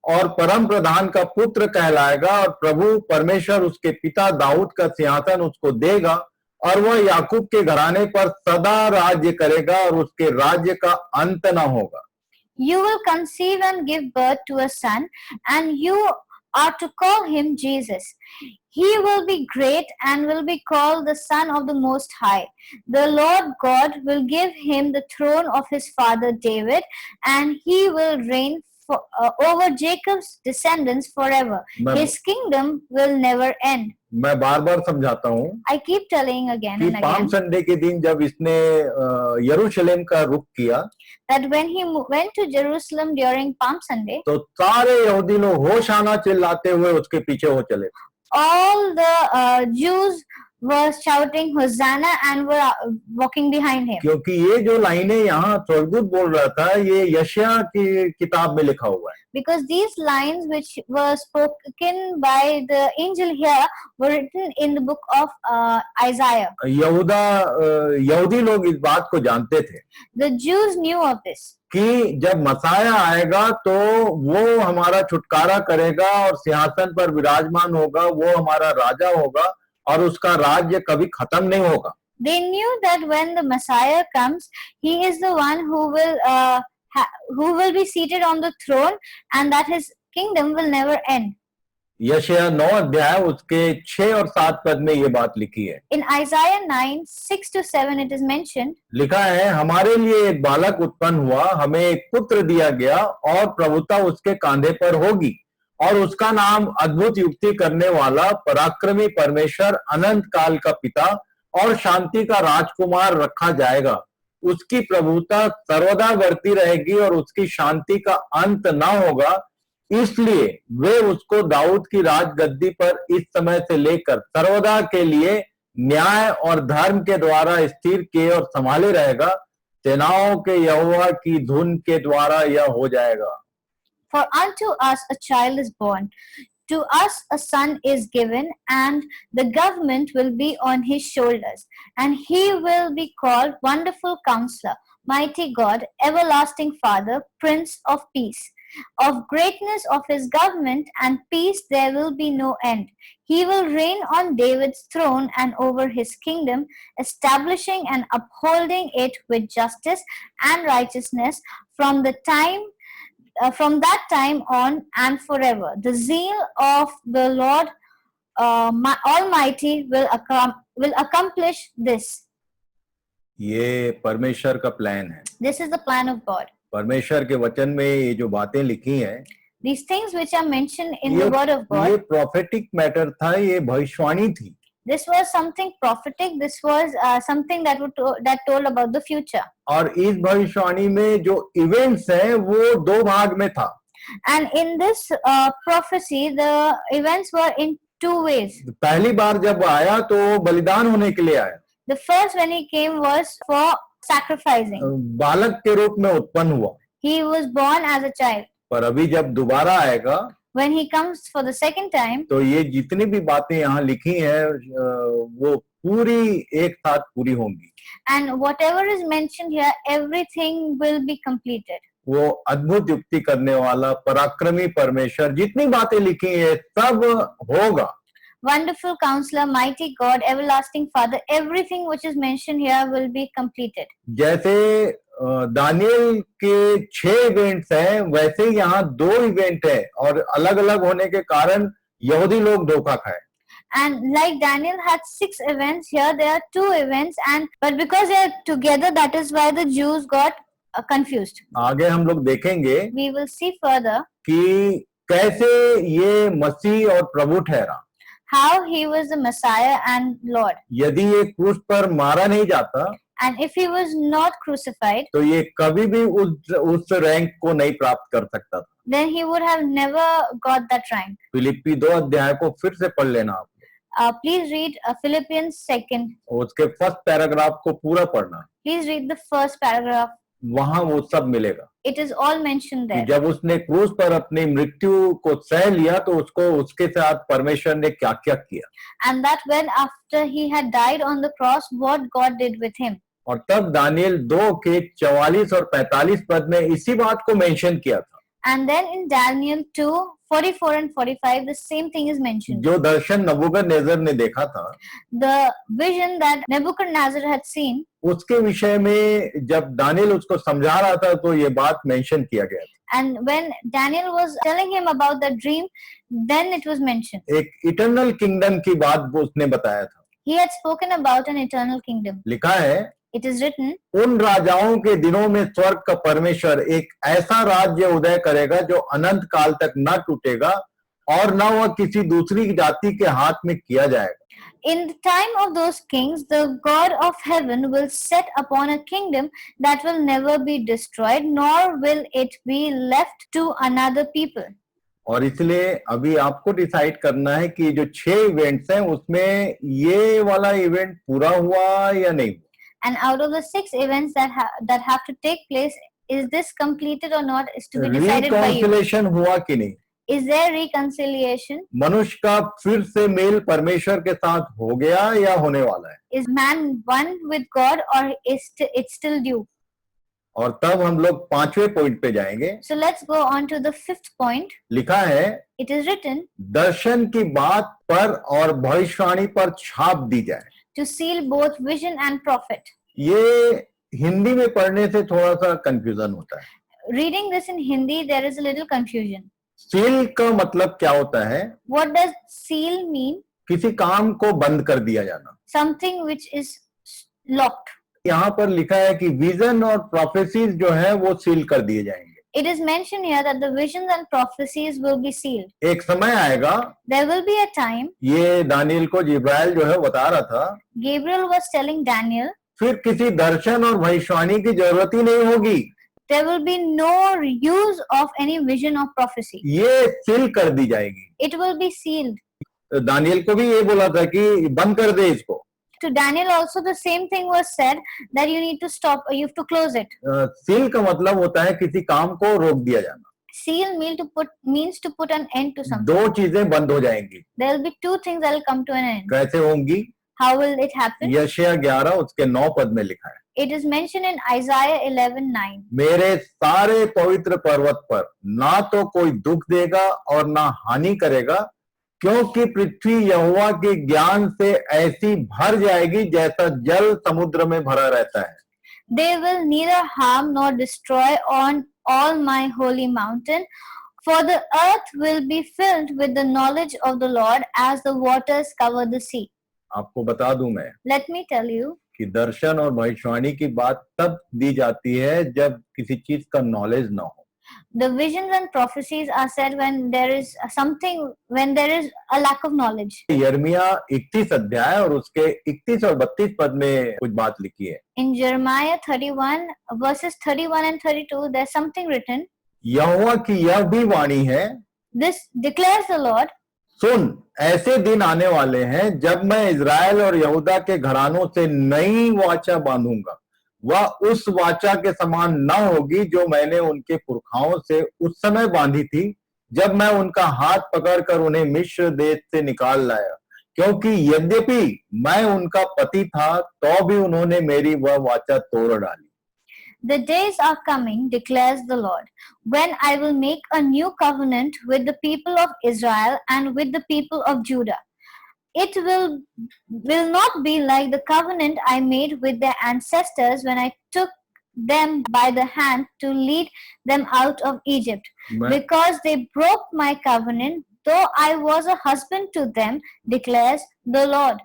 और परम प्रधान का पुत्र कहलाएगा, और प्रभु परमेश्वर उसके पिता दाऊद का सिंहासन उसको देगा, और वह याकूब के घराने पर सदा राज्य करेगा, और उसके राज्य का अंत न होगा। you will conceive and give birth to a son, and you are to call him Jesus. He will be great and will be called the Son of the Most High. The Lord God will give him the throne of his father David, and he will reign over Jacob's descendants forever. His kingdom will never end. मैं बार बार समझाता हूँ I keep telling again कि and palm again Sunday के दिन जब इसने यरूशलेम का रुख किया, that when he went to Jerusalem during Palm Sunday, तो सारे यहूदी लोग होशाना चिल्लाते हुए उसके पीछे हो चले। all the Jews were shouting Hosanna and were walking behind him. क्योंकि ये जो लाइनें यहाँ स्वर्गदूत बोल रहा था, ये यशायाह की किताब में लिखा हुआ है। Because these lines which were spoken by the angel here were written in the book of Isaiah. यहूदी लोग इस बात को जानते थे The Jews knew of this, कि जब मसाया आएगा तो वो हमारा छुटकारा करेगा और सिंहासन पर विराजमान होगा, वो हमारा राजा होगा और उसका राज्य कभी खत्म नहीं होगा। They knew that when the Messiah comes, he is the one who will be seated on the throne, and that his kingdom will never end. यशायाह 9 अध्याय उसके 6 और 7 पद में ये बात लिखी है। In Isaiah 9:6-7 it is mentioned, लिखा है, हमारे लिए एक बालक उत्पन्न हुआ, हमें एक पुत्र दिया गया और प्रभुता उसके कांधे पर होगी, और उसका नाम अद्भुत युक्ति करने वाला, पराक्रमी परमेश्वर, अनंत काल का पिता और शांति का राजकुमार रखा जाएगा। उसकी प्रभुता सर्वदा बढ़ती रहेगी और उसकी शांति का अंत न होगा। इसलिए वे उसको दाऊद की राजगद्दी पर इस समय से लेकर सर्वदा के लिए न्याय और धर्म के द्वारा स्थिर किए और संभाले रहेगा। सेनाओं के यहोवा की धुन के द्वारा यह हो जाएगा। For unto us a child is born, to us a son is given, and the government will be on his shoulders, and he will be called Wonderful Counselor, Mighty God, Everlasting Father, Prince of Peace. Of greatness of his government and peace there will be no end. He will reign on David's throne and over his kingdom, establishing and upholding it with justice and righteousness from that time on and forever. The zeal of the Lord Almighty will accomplish this. ये परमेश्वर का plan है। This is the plan of God. परमेश्वर के वचन में ये जो बातें लिखी हैं, These things which are mentioned in the word of ये God, प्रोफेटिक मैटर था, ये भविष्यवाणी थी। this was something prophetic. This was something that told about the future. और इस भविष्यवाणी में जो इवेंट्स हैं वो दो भाग में था। And in this prophecy, the events were in two ways. पहली बार जब आया तो बलिदान होने के लिए आया, The first when he came was for sacrificing. बालक के रूप में उत्पन्न हुआ। He was born as a child. पर अभी जब दोबारा आएगा When he comes for the second time, तो ये जितनी भी बातें यहाँ लिखी हैं वो पूरी एक साथ पूरी होंगी। and whatever is mentioned here, everything will be completed. वो अद्भुत युक्ति करने वाला पराक्रमी परमेश्वर, जितनी बातें लिखी हैं सब होगा। Wonderful Counselor, Mighty God, Everlasting Father, everything which is mentioned here will be completed. जैसे दानियल के 6 इवेंट्स हैं, वैसे ही यहाँ 2 इवेंट है और अलग अलग होने के कारण यहूदी लोग धोखा खाए। And like Daniel had 6 events, here there are 2 events, but because they are together, that is why the Jews got confused. आगे हम लोग देखेंगे We will see further कि कैसे ये मसीह और प्रभु ठहरा। how he was the Messiah and Lord. यदि ये क्रूस पर मारा नहीं जाता And if he was not crucified, तो ये कभी भी उस रैंक को नहीं प्राप्त कर सकता था। then he would have never got that rank. फिलिप्पी 2 अध्याय को फिर से पढ़ लेना आप, Please read Philippians 2. उसके फर्स्ट पैराग्राफ को पूरा पढ़ना, Please read the first paragraph. वहां वो सब मिलेगा। It is all mentioned कि there. जब उसने क्रूस पर अपनी मृत्यु को सह लिया तो उसको उसके साथ परमेश्वर ने क्या क्या किया, And that when after he had died on the cross, what God did with him. और तब दानियल 2 के 44 और 45 पद में इसी बात को मेंशन किया था। And then in Daniel 2, 44 and 45, the same thing is mentioned. जो दर्शन नबूकदनेस्सर ने देखा था The vision that Nebuchadnezzar had seen, उसके विषय में जब दानियल उसको समझा रहा था तो ये बात मेंशन किया गया था। and when Daniel was telling him about the dream, then it was mentioned. एक इटर्नल किंगडम की बात वो उसने बताया था। He had spoken about an eternal kingdom. लिखा है, It is written, उन राजाओं के दिनों में स्वर्ग का परमेश्वर एक ऐसा राज्य उदय करेगा जो अनंत काल तक न टूटेगा और न वह किसी दूसरी जाति के हाथ में किया जाएगा। in the time of those kings, the God of heaven will set upon a kingdom that will never be destroyed, nor will it be left to another people. और इसलिए अभी आपको डिसाइड करना है कि जो 6 इवेंट्स हैं उसमें ये वाला इवेंट पूरा हुआ या नहीं। And out of the 6 events that have to take place, is this completed or not, is to be decided by you. Reconciliation हुआ कि नहीं, Is there reconciliation? मनुष्य का फिर से मेल परमेश्वर के साथ हो गया या होने वाला है। Is man one with God, or is it still due? और तब हम लोग 5वें पॉइंट पे जाएंगे। So let's go on to the 5th point. लिखा है, It is written, दर्शन की बात पर और भविष्यवाणी पर छाप दी जाए। to seal both vision and prophet. ये हिंदी में पढ़ने से थोड़ा सा कंफ्यूजन होता है। Reading this in Hindi, there is a little confusion. Seal का मतलब क्या होता है? What does seal mean? किसी काम को बंद कर दिया जाना। Something which is locked. यहाँ पर लिखा है कि विजन और प्रोफेसीज जो है वो सील कर दिए जाएंगे। It is mentioned here that the visions and prophecies will be sealed. एक समय आएगा, There will be a time, ये दानियल को जिब्राइल जो है बता रहा था, Gabriel was telling Daniel, फिर किसी दर्शन और भविष्यवाणी की जरूरत ही नहीं होगी। there will be no use of any vision or prophecy. ये सील कर दी जाएगी। It will be sealed. Daniel को भी ये बोला था कि बंद कर दे इसको। To Daniel also the same thing was said, that you need to stop, you have to close it. Seal का मतलब होता है किसी काम को रोक दिया जाना। Seal means to put an end to something. 2 चीजें बंद हो जाएंगी। There will be 2 things that will come to an end. कैसे होंगी? How will it happen? यशायाह 11 उसके 9 पद में लिखा है। It is mentioned in Isaiah 11:9. मेरे सारे पवित्र पर्वत पर ना तो कोई दुख देगा और ना हानि करेगा, क्योंकि पृथ्वी यहोवा के ज्ञान से ऐसी भर जाएगी जैसा जल समुद्र में भरा रहता है। They will neither harm nor destroy on all my holy mountain, for the earth will be filled with the knowledge of the Lord as the waters cover the sea. आपको बता दूं मैं Let me tell you, कि दर्शन और भविष्यवाणी की बात तब दी जाती है जब किसी चीज का नॉलेज ना हो। the visions and prophecies are said when there is a lack of knowledge. यर्मिया 31 अध्याय और उसके 31 और 32 पद में कुछ बात लिखी है। In Jeremiah 31 verses 31 and 32, there's something written. यहोवा की यह भी वाणी है, This declares the Lord, सुन, ऐसे दिन आने वाले हैं जब मैं इज़राइल और यहूदा के घरानों से नई वाचा बांधूंगा। वह उस वाचा के समान न होगी जो मैंने उनके पुरखाओं से उस समय बांधी थी, जब मैं उनका हाथ पकड़कर उन्हें मिस्र देश से निकाल लाया, क्योंकि यद्यपि मैं उनका पति था तो भी उन्होंने मेरी वह वाचा तोड़ डाली। the days are coming, declares the Lord, when I will make a new covenant with the people of Israel and with the people of Judah. It will not be like the covenant I made with their ancestors when I took them by the hand to lead them out of Egypt, because they broke my covenant, though I was a husband to them, declares the Lord.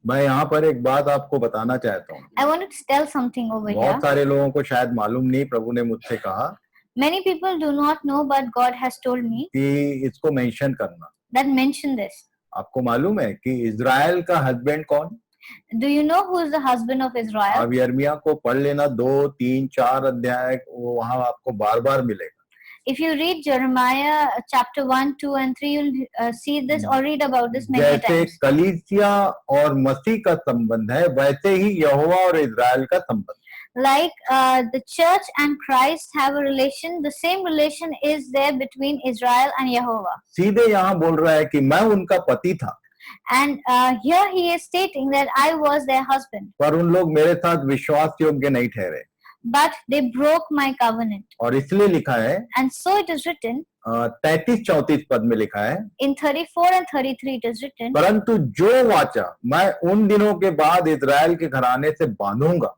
मैं यहाँ पर एक बात आपको बताना चाहता हूँ। I wanted to tell something over here. बहुत सारे लोगों को शायद मालूम नहीं, प्रभु ने मुझसे कहा Many people do not know, but God has told me कि इसको मेंशन करना। that mention this. आपको मालूम है कि इज़राइल का हस्बैंड कौन? Do you know who is the husband of Israel? अब यर्मिया को पढ़ लेना, 2, 3, 4 अध्याय वो वहां आपको बार बार मिलेगा। If you read Jeremiah chapter 1, 2 and 3, you'll see this or read about this many जैसे times. कलीसिया और मसीह का संबंध है, वैसे ही यहोवा और इज़राइल का संबंध। Like the church and Christ have a relation, the same relation is there between Israel and Jehovah. सीधे यहाँ बोल रहा है कि मैं उनका पति था, And here he is stating that I was their husband, पर उन लोग मेरे साथ विश्वास योग्य नहीं ठहरे, but they broke my covenant. और इसलिए लिखा है, And so it is written 33-34 पद में लिखा है, in 34 and 33 it is written, परंतु जो वाचा मैं उन दिनों के बाद इज़राइल के घराने से बांधूंगा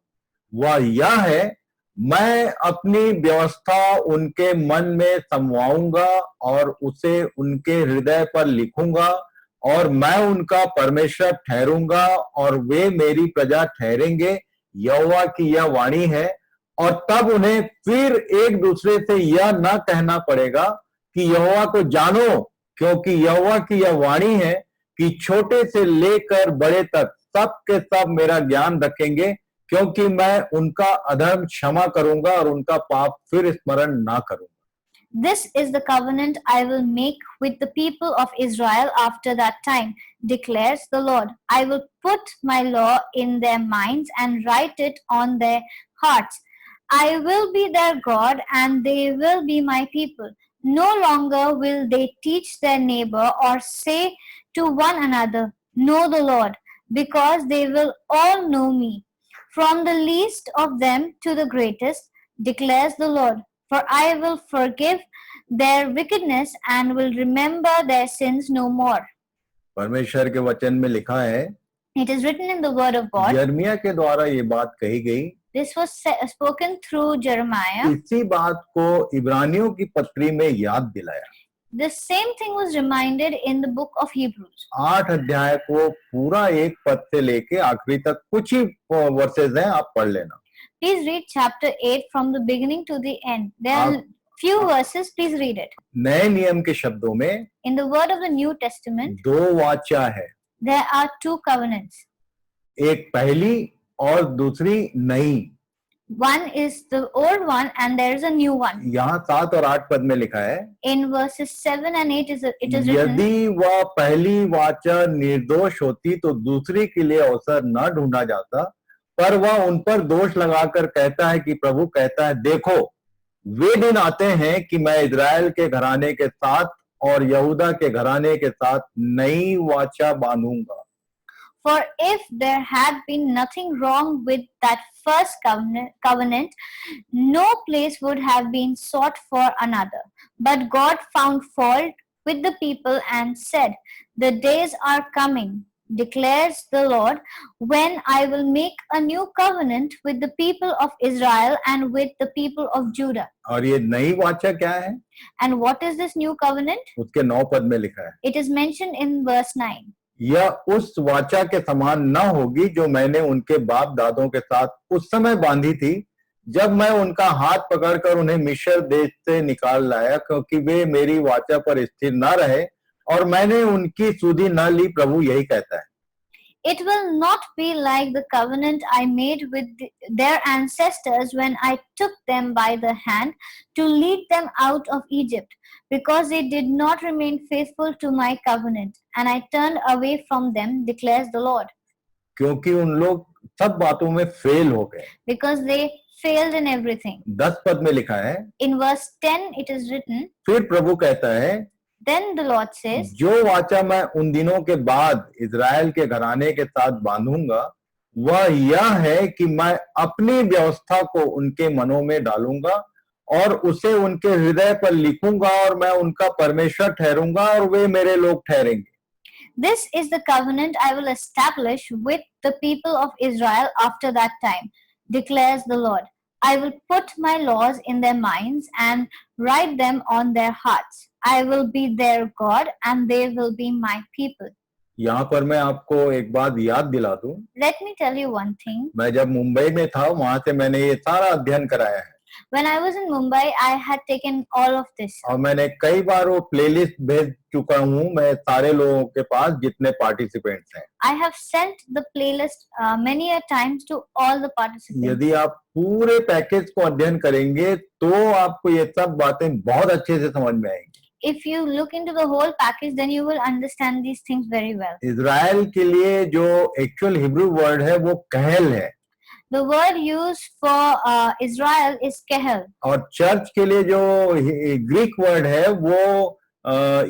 वह यह है, मैं अपनी व्यवस्था उनके मन में समवाऊंगा और उसे उनके हृदय पर लिखूंगा, और मैं उनका परमेश्वर ठहरूंगा और वे मेरी प्रजा ठहरेंगे। यहोवा की यह वाणी है। और तब उन्हें फिर एक दूसरे से यह न कहना पड़ेगा कि यहोवा को जानो, क्योंकि यहोवा की यह वाणी है कि छोटे से लेकर बड़े तक सब के सब मेरा ज्ञान रखेंगे, क्योंकि मैं उनका अधर्म क्षमा करूंगा और उनका पाप फिर स्मरण ना करूंगा। This is the covenant I will make with the people of Israel after that time, declares the Lord. I will put my law in their minds and write it on their hearts. I will be their God and they will be my people. No longer will they teach their neighbor or say to one another, know the Lord, because they will all know me, from the least of them to the greatest, declares the Lord. For I will forgive their wickedness and will remember their sins no more. परमेश्वर के वचन में लिखा है, It is written in the word of God. यर्मिया के द्वारा ये बात कही गई। This was spoken through Jeremiah. इसी बात को इब्रानियों की पत्री में याद दिलाया। The same thing was reminded in the book of Hebrews. 8 अध्याय को पूरा एक पद से लेके आखिरी तक कुछ ही वर्सेस हैं, आप पढ़ लेना। Please read chapter 8 from the beginning to the end. There are few verses. Please read it. नए नियम के शब्दों में In the word of the New Testament, 2 वाचा है, there are 2 covenants. एक पहली और दूसरी नई। One is the old one and there is a new one. यहाँ 7 और 8 पद में लिखा है, In verses 7 and 8 it is written, यदि वह पहली वाचा निर्दोष होती तो दूसरी के लिए अवसर न ढूंढा जाता, पर वह उन पर दोष लगाकर कहता है कि प्रभु कहता है, देखो वे दिन आते हैं कि मैं इज़राइल के घराने के साथ और यहूदा के घराने के साथ नई वाचा बांधूंगा। For if there had been nothing wrong with that first covenant, no place would have been sought for another. But God found fault with the people and said, "The days are coming, declares the Lord, when I will make a new covenant with the people of Israel and with the people of Judah." और ये नई वाचा क्या है? And what is this new covenant? उसके 9 पद में लिखा है, It is mentioned in verse 9. यह उस वाचा के समान न होगी जो मैंने उनके बाप दादों के साथ उस समय बांधी थी, जब मैं उनका हाथ पकड़कर उन्हें मिस्र देश से निकाल लाया, क्योंकि वे मेरी वाचा पर स्थिर न रहे और मैंने उनकी सुधि न ली। प्रभु यही कहता है। It will not be like the covenant I made with their ancestors when I took them by the hand to lead them out of Egypt, because they did not remain faithful to my covenant, and I turned away from them, declares the Lord. क्योंकि उन लोग सब बातों में fail हो गए। Because they failed in everything. 10 पद में लिखा है, In verse 10 it is written, फिर प्रभु कहता है, then the Lord says, जो वाचा मैं उन दिनों के बाद इजराइल के घराने के साथ बांधूंगा वह यह है कि मैं अपनी व्यवस्था को उनके मनों में डालूंगा और उसे उनके हृदय पर लिखूंगा और मैं उनका परमेश्वर ठहरूंगा और वे मेरे लोग ठहरेंगे। This is the covenant I will establish with the people of Israel after that time, declares the Lord. I will put my laws in their minds and write them on their hearts. I will be their God and they will be my people. यहाँ पर मैं आपको एक बात याद दिला दूं, Let me tell you one thing. मैं जब मुंबई में था वहां से मैंने ये सारा अध्ययन कराया है When I was in Mumbai, I had taken all of this. और मैंने कई बार वो प्लेलिस्ट भेज चुका हूँ मैं सारे लोगों के पास जितने पार्टिसिपेंट्स हैं। I have sent the playlist many a times to all the participants. यदि आप पूरे पैकेज को अध्ययन करेंगे तो आपको ये सब बातें बहुत अच्छे से समझ में आएंगी। If you look into the whole package, then you will understand these things very well. Israel के लिए जो एक्चुअल हिब्रू वर्ड है वो कहल है The word used for Israel is Kehel, और चर्च के लिए जो ग्रीक वर्ड है वो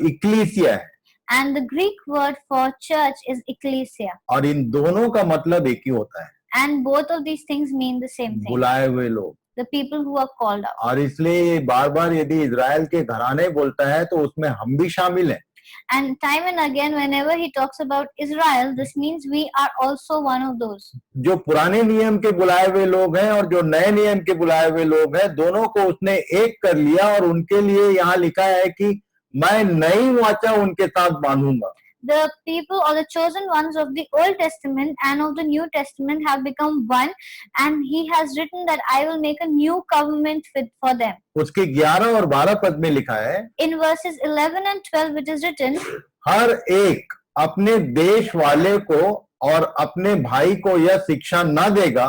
इक्लीसिया है and the Greek word for church is ecclesia. और इन दोनों का मतलब एक ही होता है, And both of these things mean the same thing. बुलाए हुए लोग। The people who are called out. और इसलिए बार बार यदि इजराइल के घराने बोलता है तो उसमें हम भी शामिल हैं। And time and again, whenever he talks about Israel, this means we are also one of those. जो पुराने नियम के बुलाए हुए लोग हैं और जो नए नियम के बुलाए हुए लोग हैं, दोनों को उसने एक कर लिया और उनके लिए यहाँ लिखा है कि मैं नई वाचा उनके साथ बांधूंगा। The people or the chosen ones of the Old Testament and of the New Testament have become one, and he has written that I will make a new covenant for them. उसके 11 और 12 पद में लिखा है, In verses 11 and 12 it is written, हर एक अपने देश वाले को और अपने भाई को यह शिक्षा न देगा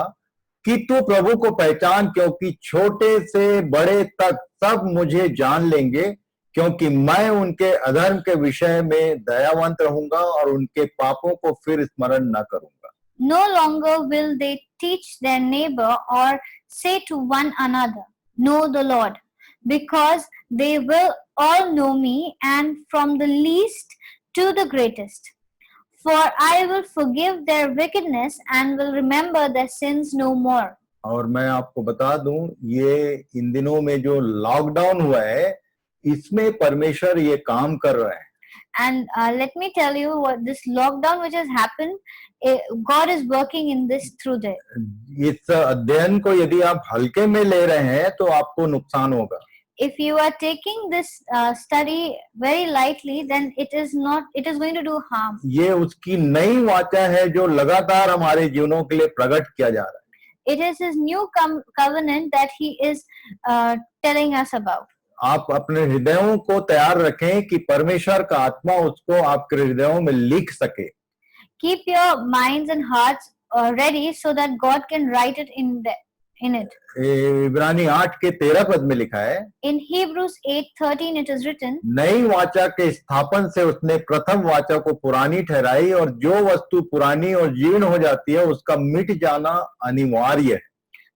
कि तू प्रभु को पहचान, क्योंकि छोटे से बड़े तक सब मुझे जान लेंगे, क्योंकि मैं उनके अधर्म के विषय में दयावंत रहूंगा और उनके पापों को फिर स्मरण न करूंगा। No longer will they teach their neighbor or say to one another, know the Lord, because they will all know me, and from the least to the greatest. For I will forgive their wickedness and will remember their sins no more. और मैं आपको बता दूं, ये इन दिनों में जो lockdown हुआ है इसमें परमेश्वर ये काम कर रहा है। And let me tell you what this lockdown which has happened, God is working in this through this. इस अध्ययन को यदि आप हल्के में ले रहे हैं तो आपको नुकसान होगा। If you are taking this study very lightly, then it is going to do harm. ये उसकी नई वाचा है जो लगातार हमारे जीवनों के लिए प्रकट किया जा रहा है। It is his new covenant that he is telling us about. आप अपने हृदयों को तैयार रखें कि परमेश्वर का आत्मा उसको आपके हृदयों में लिख सके। Keep your minds and hearts ready so that God can write it in it. इब्रानी 8 के 13 पद में लिखा है, In Hebrews 8:13 it is written, नई वाचा के स्थापन से उसने प्रथम वाचा को पुरानी ठहराई, और जो वस्तु पुरानी और जीर्ण हो जाती है उसका मिट जाना अनिवार्य है।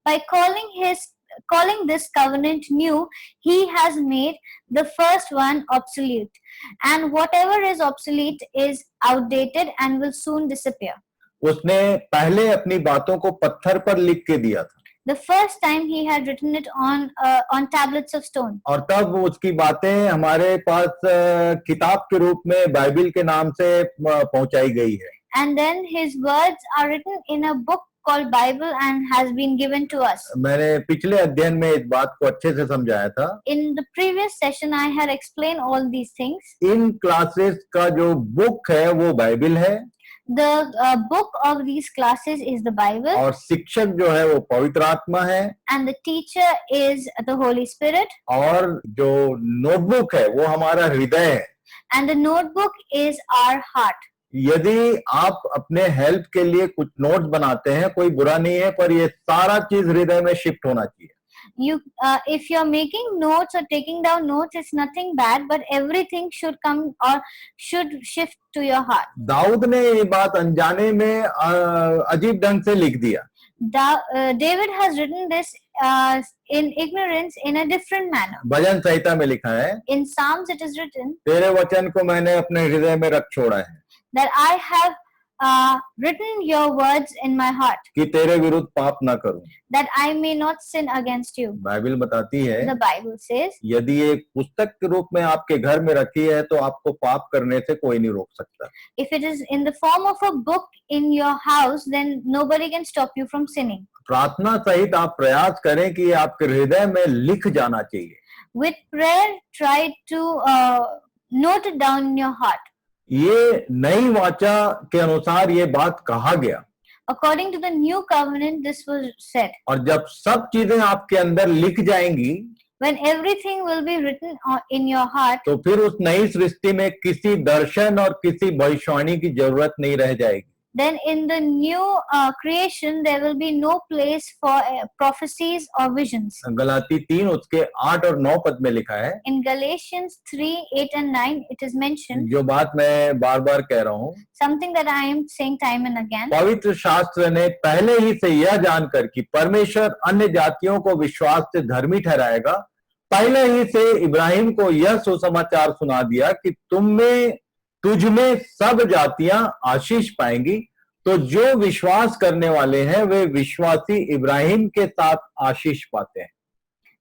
By calling this covenant new, he has made the first one obsolete, and whatever is obsolete is outdated and will soon disappear. उसने पहले अपनी बातों को पत्थर पर लिख के दिया था, The first time he had written it on tablets of stone. और तब उसकी बातें हमारे पास किताब के रूप में बाइबिल के नाम से पहुंचाई गई है। And then his words are written in a book called Bible and has been given to us. मैंने पिछले अध्ययन में इस बात को अच्छे से समझाया था। In the previous session, I had explained all these things. In classes का जो बुक है वो बाइबिल है, The book of these classes is the Bible, और शिक्षक जो है वो पवित्र आत्मा है, and the teacher is the Holy Spirit, और जो नोटबुक है वो हमारा हृदय है। and the notebook is our heart. यदि आप अपने हेल्प के लिए कुछ नोट्स बनाते हैं, कोई बुरा नहीं है, पर ये सारा चीज हृदय में शिफ्ट होना चाहिए। If you're making notes or taking down notes, it's nothing bad, but everything should come or should shift to your heart. Dawood ने ये बात अनजाने में अजीब ढंग से लिख दिया। David has written this in ignorance in a different manner. भजन संहिता में लिखा है, In Psalms it is written तेरे वचन को मैंने अपने हृदय में रख छोड़ा है, that I have written your words in my heart, कि तेरे विरुद्ध पाप ना करूं। that I may not sin against you. Bible बताती है, The Bible says, यदि एक पुस्तक के रूप में आपके घर में रखी है तो आपको पाप करने से कोई नहीं रोक सकता। if it is in the form of a book in your house, then nobody can stop you from sinning. प्रार्थना सहित आप प्रयास करें कि ये आपके हृदय में लिख जाना चाहिए। With prayer, try to note it down in your heart. ये नई वाचा के अनुसार ये बात कहा गया, According to the new covenant, this was said. और जब सब चीजें आपके अंदर लिख जाएंगी, When everything will be written in your heart, तो फिर उस नई सृष्टि में किसी दर्शन और किसी भविष्यवाणी की जरूरत नहीं रह जाएगी। then in the new creation, there will be no place for prophecies or visions. Galati 3 उसके 8 और 9 पद में लिखा है, In Galatians 3, 8 and 9, it is mentioned, जो बात मैं बार बार कह रहा हूँ, something that I am saying time and again. पवित्र शास्त्र ने पहले ही से यह जानकर कि परमेश्वर अन्य जातियों को विश्वास से धर्मी ठहराएगा, पहले ही से इब्राहिम को यह सुसमाचार सुना दिया कि तुझ में सब जातियां आशीष पाएंगी। तो जो विश्वास करने वाले हैं वे विश्वासी इब्राहिम के साथ आशीष पाते हैं।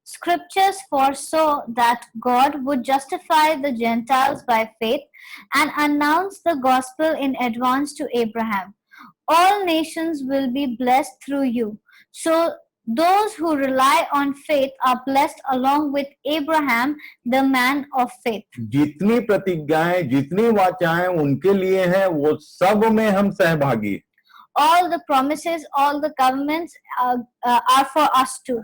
Scriptures foresaw that God would justify the Gentiles by faith and announce the gospel in advance to Abraham. All nations will be blessed through you. So those who rely on faith are blessed along with Abraham, the man of faith. जितनी प्रतिज्ञाएं, जितनी वाचाएं उनके लिए हैं, वो सब में हम सहभागी हैं। All the promises, all the covenants are for us too.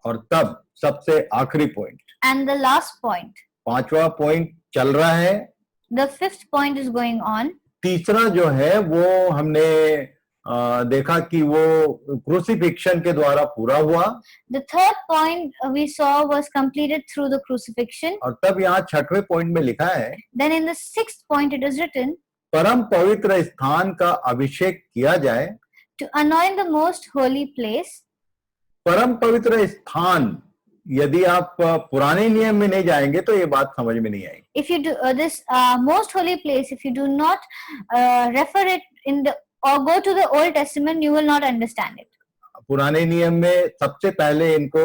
और तब सबसे आखिरी point, And the last point, 5वां पॉइंट चल रहा है, the 5th point is going on. तीसरा जो है वो हमने देखा कि वो क्रूसिफिक्शन के द्वारा पूरा हुआ। The 3rd point we saw was completed through the crucifixion. और तब यहाँ 6वें पॉइंट में लिखा है, Then in the 6th point it is written, परम पवित्र स्थान का अभिषेक किया जाए। to anoint the most holy place. परम पवित्र स्थान, यदि आप पुराने नियम में नहीं जाएंगे तो ये बात समझ में नहीं आएगी। If you do this most holy place, if you do not refer it in the or go to the Old Testament, you will not understand it. पुराने नियम में सबसे पहले इनको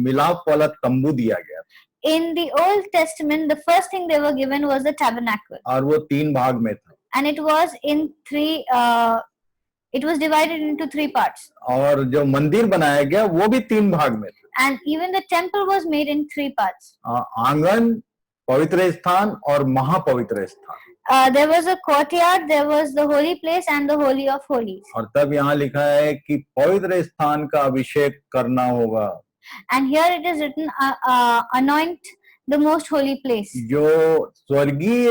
मिलाप वाला तंबू दिया गया, In the Old Testament, the first thing they were given was the tabernacle, और वो 3 भाग में था, and it was in 3. It was divided into 3 parts, और जो मंदिर बनाया गया वो भी 3 भाग में था। and even the temple was made in 3 parts. आंगन, पवित्र स्थान और महापवित्र स्थान। There was a courtyard, there was the holy place, and the holy of holies. और तब यहाँ लिखा है कि पवित्र स्थान का अभिषेक करना होगा। And here it is written, anoint the most holy place. जो स्वर्गीय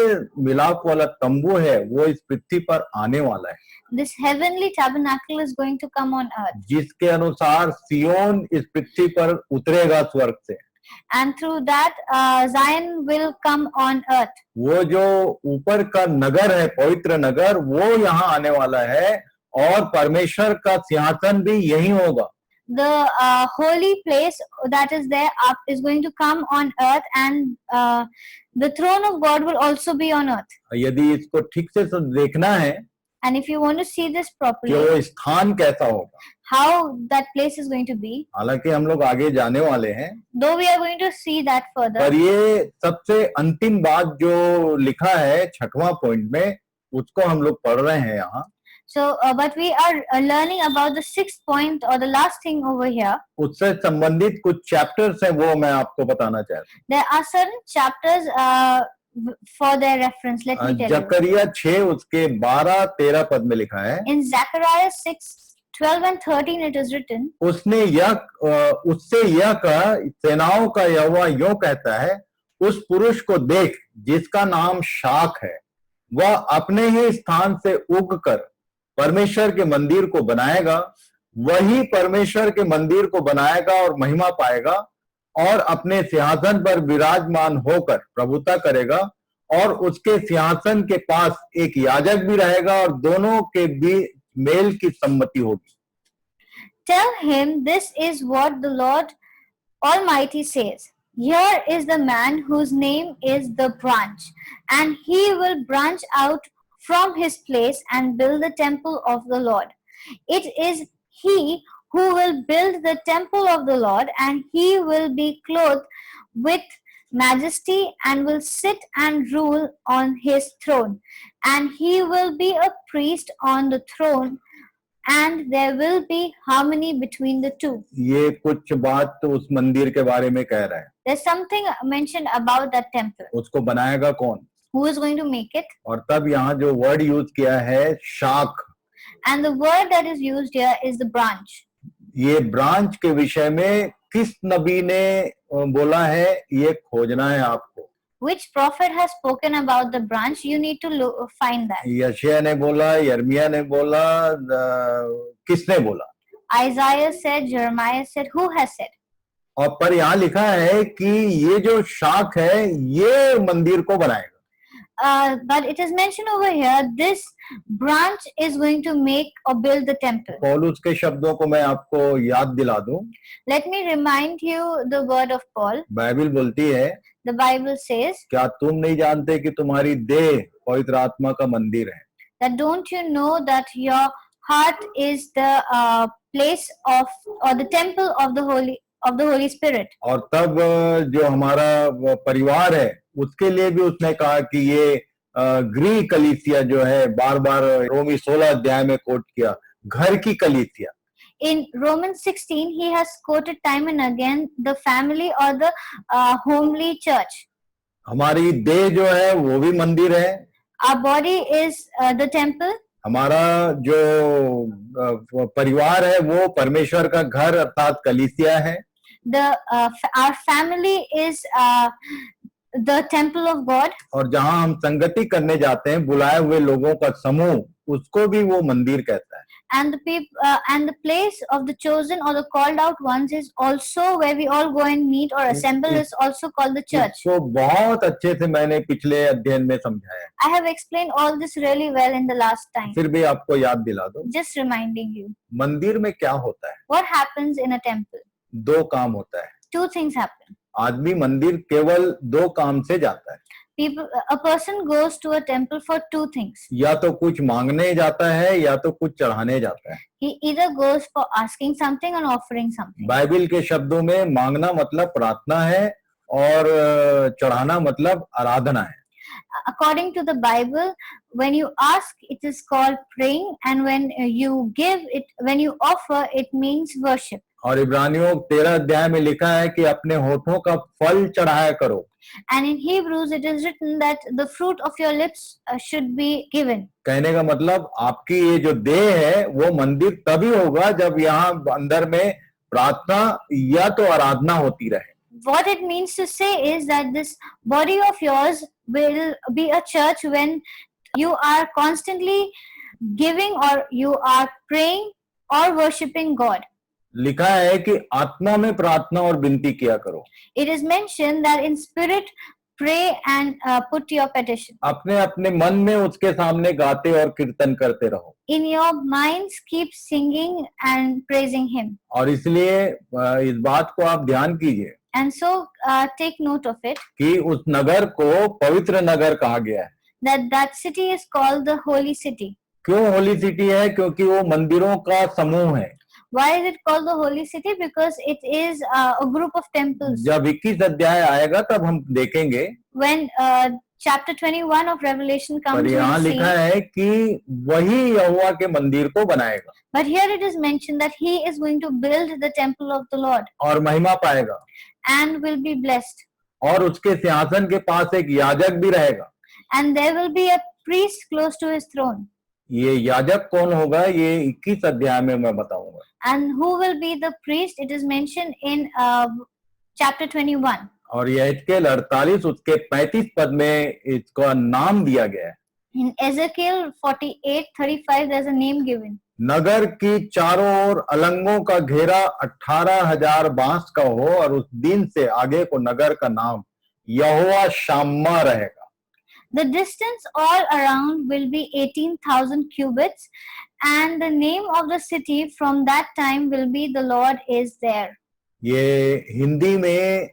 मिलाप वाला तंबू है वो इस पृथ्वी पर आने वाला है, This heavenly tabernacle is going to come on earth, जिसके अनुसार सियोन इस पृथ्वी पर उतरेगा स्वर्ग से। and through that Zion will come on earth. वो जो ऊपर का नगर है, पवित्र नगर, वो यहाँ आने वाला है, और परमेश्वर का सिंहासन भी यही होगा। The holy place that is there up is going to come on earth, and the throne of God will also be on earth. यदि इसको ठीक से देखना है, And if you want to see this कि properly, वो स्थान कैसा होगा, how that place is going to be, हालांकि हम लोग आगे जाने वाले हैं, though we are going to see that further, पर ये सबसे अंतिम बात जो लिखा है 6वां पॉइंट में, उसको हम लोग पढ़ रहे हैं यहाँ. so but we are learning about the 6th point or the last thing over here. उससे संबंधित कुछ चैप्टर्स हैं, वो मैं आपको बताना चाहता हूँ. There are certain chapters for their reference. Let me tell you. जकरिया 6 उसके 12-13 पद में लिखा है, In Zechariah 6:12 and 13 it is written, उसने उससे यह कहा, सेनाओं का यहोवा यूं कहता है, उस पुरुष को देख जिसका नाम शाख है, वह अपने ही स्थान से उगकर परमेश्वर के मंदिर को बनाएगा, वही परमेश्वर के मंदिर को बनाएगा और महिमा पाएगा और अपने सिंहासन पर विराजमान होकर प्रभुता करेगा, और उसके सिंहासन के पास एक याजक भी रहेगा और दोनों के बीच मेल की सम्मति होगी. Tell him this is what the Lord Almighty says. Here is the man whose name is the branch, and he will branch out from his place and build the temple of the Lord. It is he who will build the temple of the Lord, and he will be clothed with majesty and will sit and rule on his throne. And he will be a priest on the throne, and there will be harmony between the two. ये कुछ बात तो उस मंदिर के बारे में कह रहा है. There's something mentioned about that temple. उसको बनाएगा कौन? Who is going to make it? और तब यहाँ जो वर्ड यूज किया है शाख, And the word that is used here is the branch. ये ब्रांच के विषय में किस नबी ने बोला है, ये खोजना है आपको. Which prophet has spoken about the branch? You need to find that. यशायाह ने बोला, यिर्मयाह ने बोला, किसने बोला? Isaiah said, Jeremiah said, who has said? और पर यहाँ लिखा है कि ये जो शाख है ये मंदिर को बनाएगा. But it is mentioned over here, this branch is going to make or build the temple. पौलुस के शब्दों को मैं आपको याद दिला दूं. Let me remind you the word of Paul. Bible बोलती है, The Bible says, क्या तुम नहीं जानते कि तुम्हारी देह पवित्र आत्मा का मंदिर है? that don't you know that your heart is the place of or the temple of the Holy Spirit. और तब जो हमारा परिवार है उसके लिए भी उसने कहा कि ये गृह कलीसिया जो है, बार बार रोमी 16 अध्याय में कोट किया, घर की कलीसिया. In Romans 16, he has quoted time and again the family or the homely church. हमारी देह जो है वो भी मंदिर है. Our body is the temple. हमारा जो परिवार है वो परमेश्वर का घर अर्थात कलीसिया है. Our family is the temple of God. और जहां हम संगति करने जाते हैं, बुलाए हुए लोगों का समूह, उसको भी वो मंदिर कहता है. And the place of the chosen or the called out ones is also where we all go and meet or assemble is also called the church. इसको बहुत अच्छे से मैंने पिछले अध्ययन में समझाया. I have explained all this really well in the last time. फिर भी आपको याद दिला दूं. Just reminding you. मंदिर में क्या होता है? What happens in a temple? 2 काम होता है. 2 things happen. आदमी मंदिर केवल 2 काम से जाता है. A person goes to a temple for 2 things. या तो कुछ मांगने जाता है या तो कुछ चढ़ाने जाता है. He either goes for asking something and offering something. Bible के शब्दों में मांगना मतलब प्रार्थना है और चढ़ाना मतलब आराधना है. According to the Bible, when you ask, it is called praying, and when you give it, when you offer, it means worship. और इब्रानियों 13 अध्याय में लिखा है कि अपने होठों का फल चढ़ाया करो. And in Hebrews, it is written that the fruit of your lips should be given. कहने का मतलब आपकी ये जो देह है वो मंदिर तभी होगा जब यहाँ अंदर में प्रार्थना या तो आराधना होती रहे. What it means to say is that this body of yours will be a church when you are constantly giving or you are praying or worshipping God. लिखा है कि आत्मा में प्रार्थना और विनती किया करो. It is mentioned that in spirit pray and put your petition. अपने अपने मन में उसके सामने गाते और कीर्तन करते रहो. In your minds keep singing and praising him. और इसलिए इस बात को आप ध्यान कीजिए. And so take note of it. कि उस नगर को पवित्र नगर कहा गया है. That city is called the holy city. क्यों होली सिटी है? क्योंकि वो मंदिरों का समूह है। Why is it called the holy city? Because it is a group of temples. जब 21 अध्याय आएगा तब हम देखेंगे, When chapter 21 of Revelation पर comes, यहाँ we'll see. लिखा है कि वही यहोवा के मंदिर को बनाएगा But here it is mentioned that he is going to build the temple of the Lord और महिमा पाएगा, and will be blessed. और उसके सिंहासन के पास एक याजक भी रहेगा। And there will be a priest close to his throne. ये याजक कौन होगा, ये 21 अध्याय में मैं बताऊंगा। And who will be the priest? It is mentioned in chapter 21. और यहेजकेल 48 उसके 35 पद में इसका नाम दिया गया है। In Ezekiel 48:35, there's a name given. नगर की चारों ओर अलंगों का घेरा 18,000 बांस का हो, और उस दिन से आगे को नगर का नाम यहोवा शाम्मा रहेगा। The distance all around will be 18,000 cubits, and the name of the city from that time will be the Lord is there. ये हिंदी में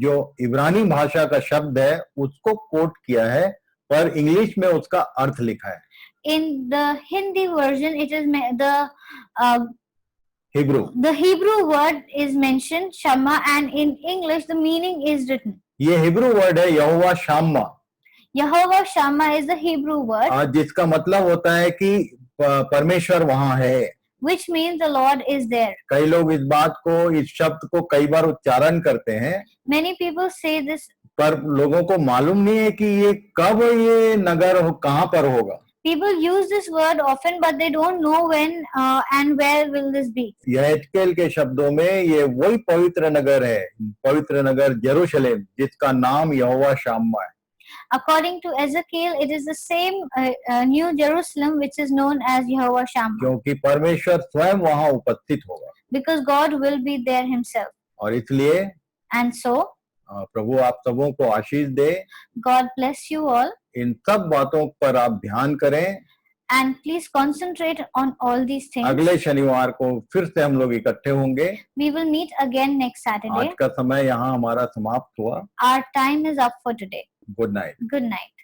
जो इब्रानी भाषा का शब्द है उसको कोट किया है, पर इंग्लिश में उसका अर्थ लिखा है। In the Hindi version, it is Hebrew, the Hebrew word is mentioned, Shama, and in English the meaning is written. ये हिब्रू वर्ड है यहोवा शाम्मा, Yehovah Shammah is the Hebrew word, जिसका मतलब होता है कि परमेश्वर वहां है। which means the Lord is there. कई लोग इस बात को, इस शब्द को कई बार उच्चारण करते हैं, Many people say this, पर लोगों को मालूम नहीं है कि ये कब ये नगर कहाँ पर होगा। people use this word often, but they don't know when and where will this be. यहेजकेल के शब्दों में ये वही पवित्र नगर है, पवित्र नगर यरूशलेम, जिसका नाम यहोवा शाम्मा है। According to Ezekiel, it is the same New Jerusalem which is known as Yehovah Shammah, क्योंकि परमेश्वर स्वयं वहां उपस्थित होगा, because God will be there himself. और इसलिए And so, प्रभु आप सबों को आशीष दे। God bless you all, इन सब बातों पर आप ध्यान करें। and please concentrate on all these things. अगले शनिवार को फिर से हम लोग इकट्ठे होंगे। We will meet again next Saturday. आज का समय यहाँ हमारा समाप्त हुआ। Our time is up for today. Good night. Good night.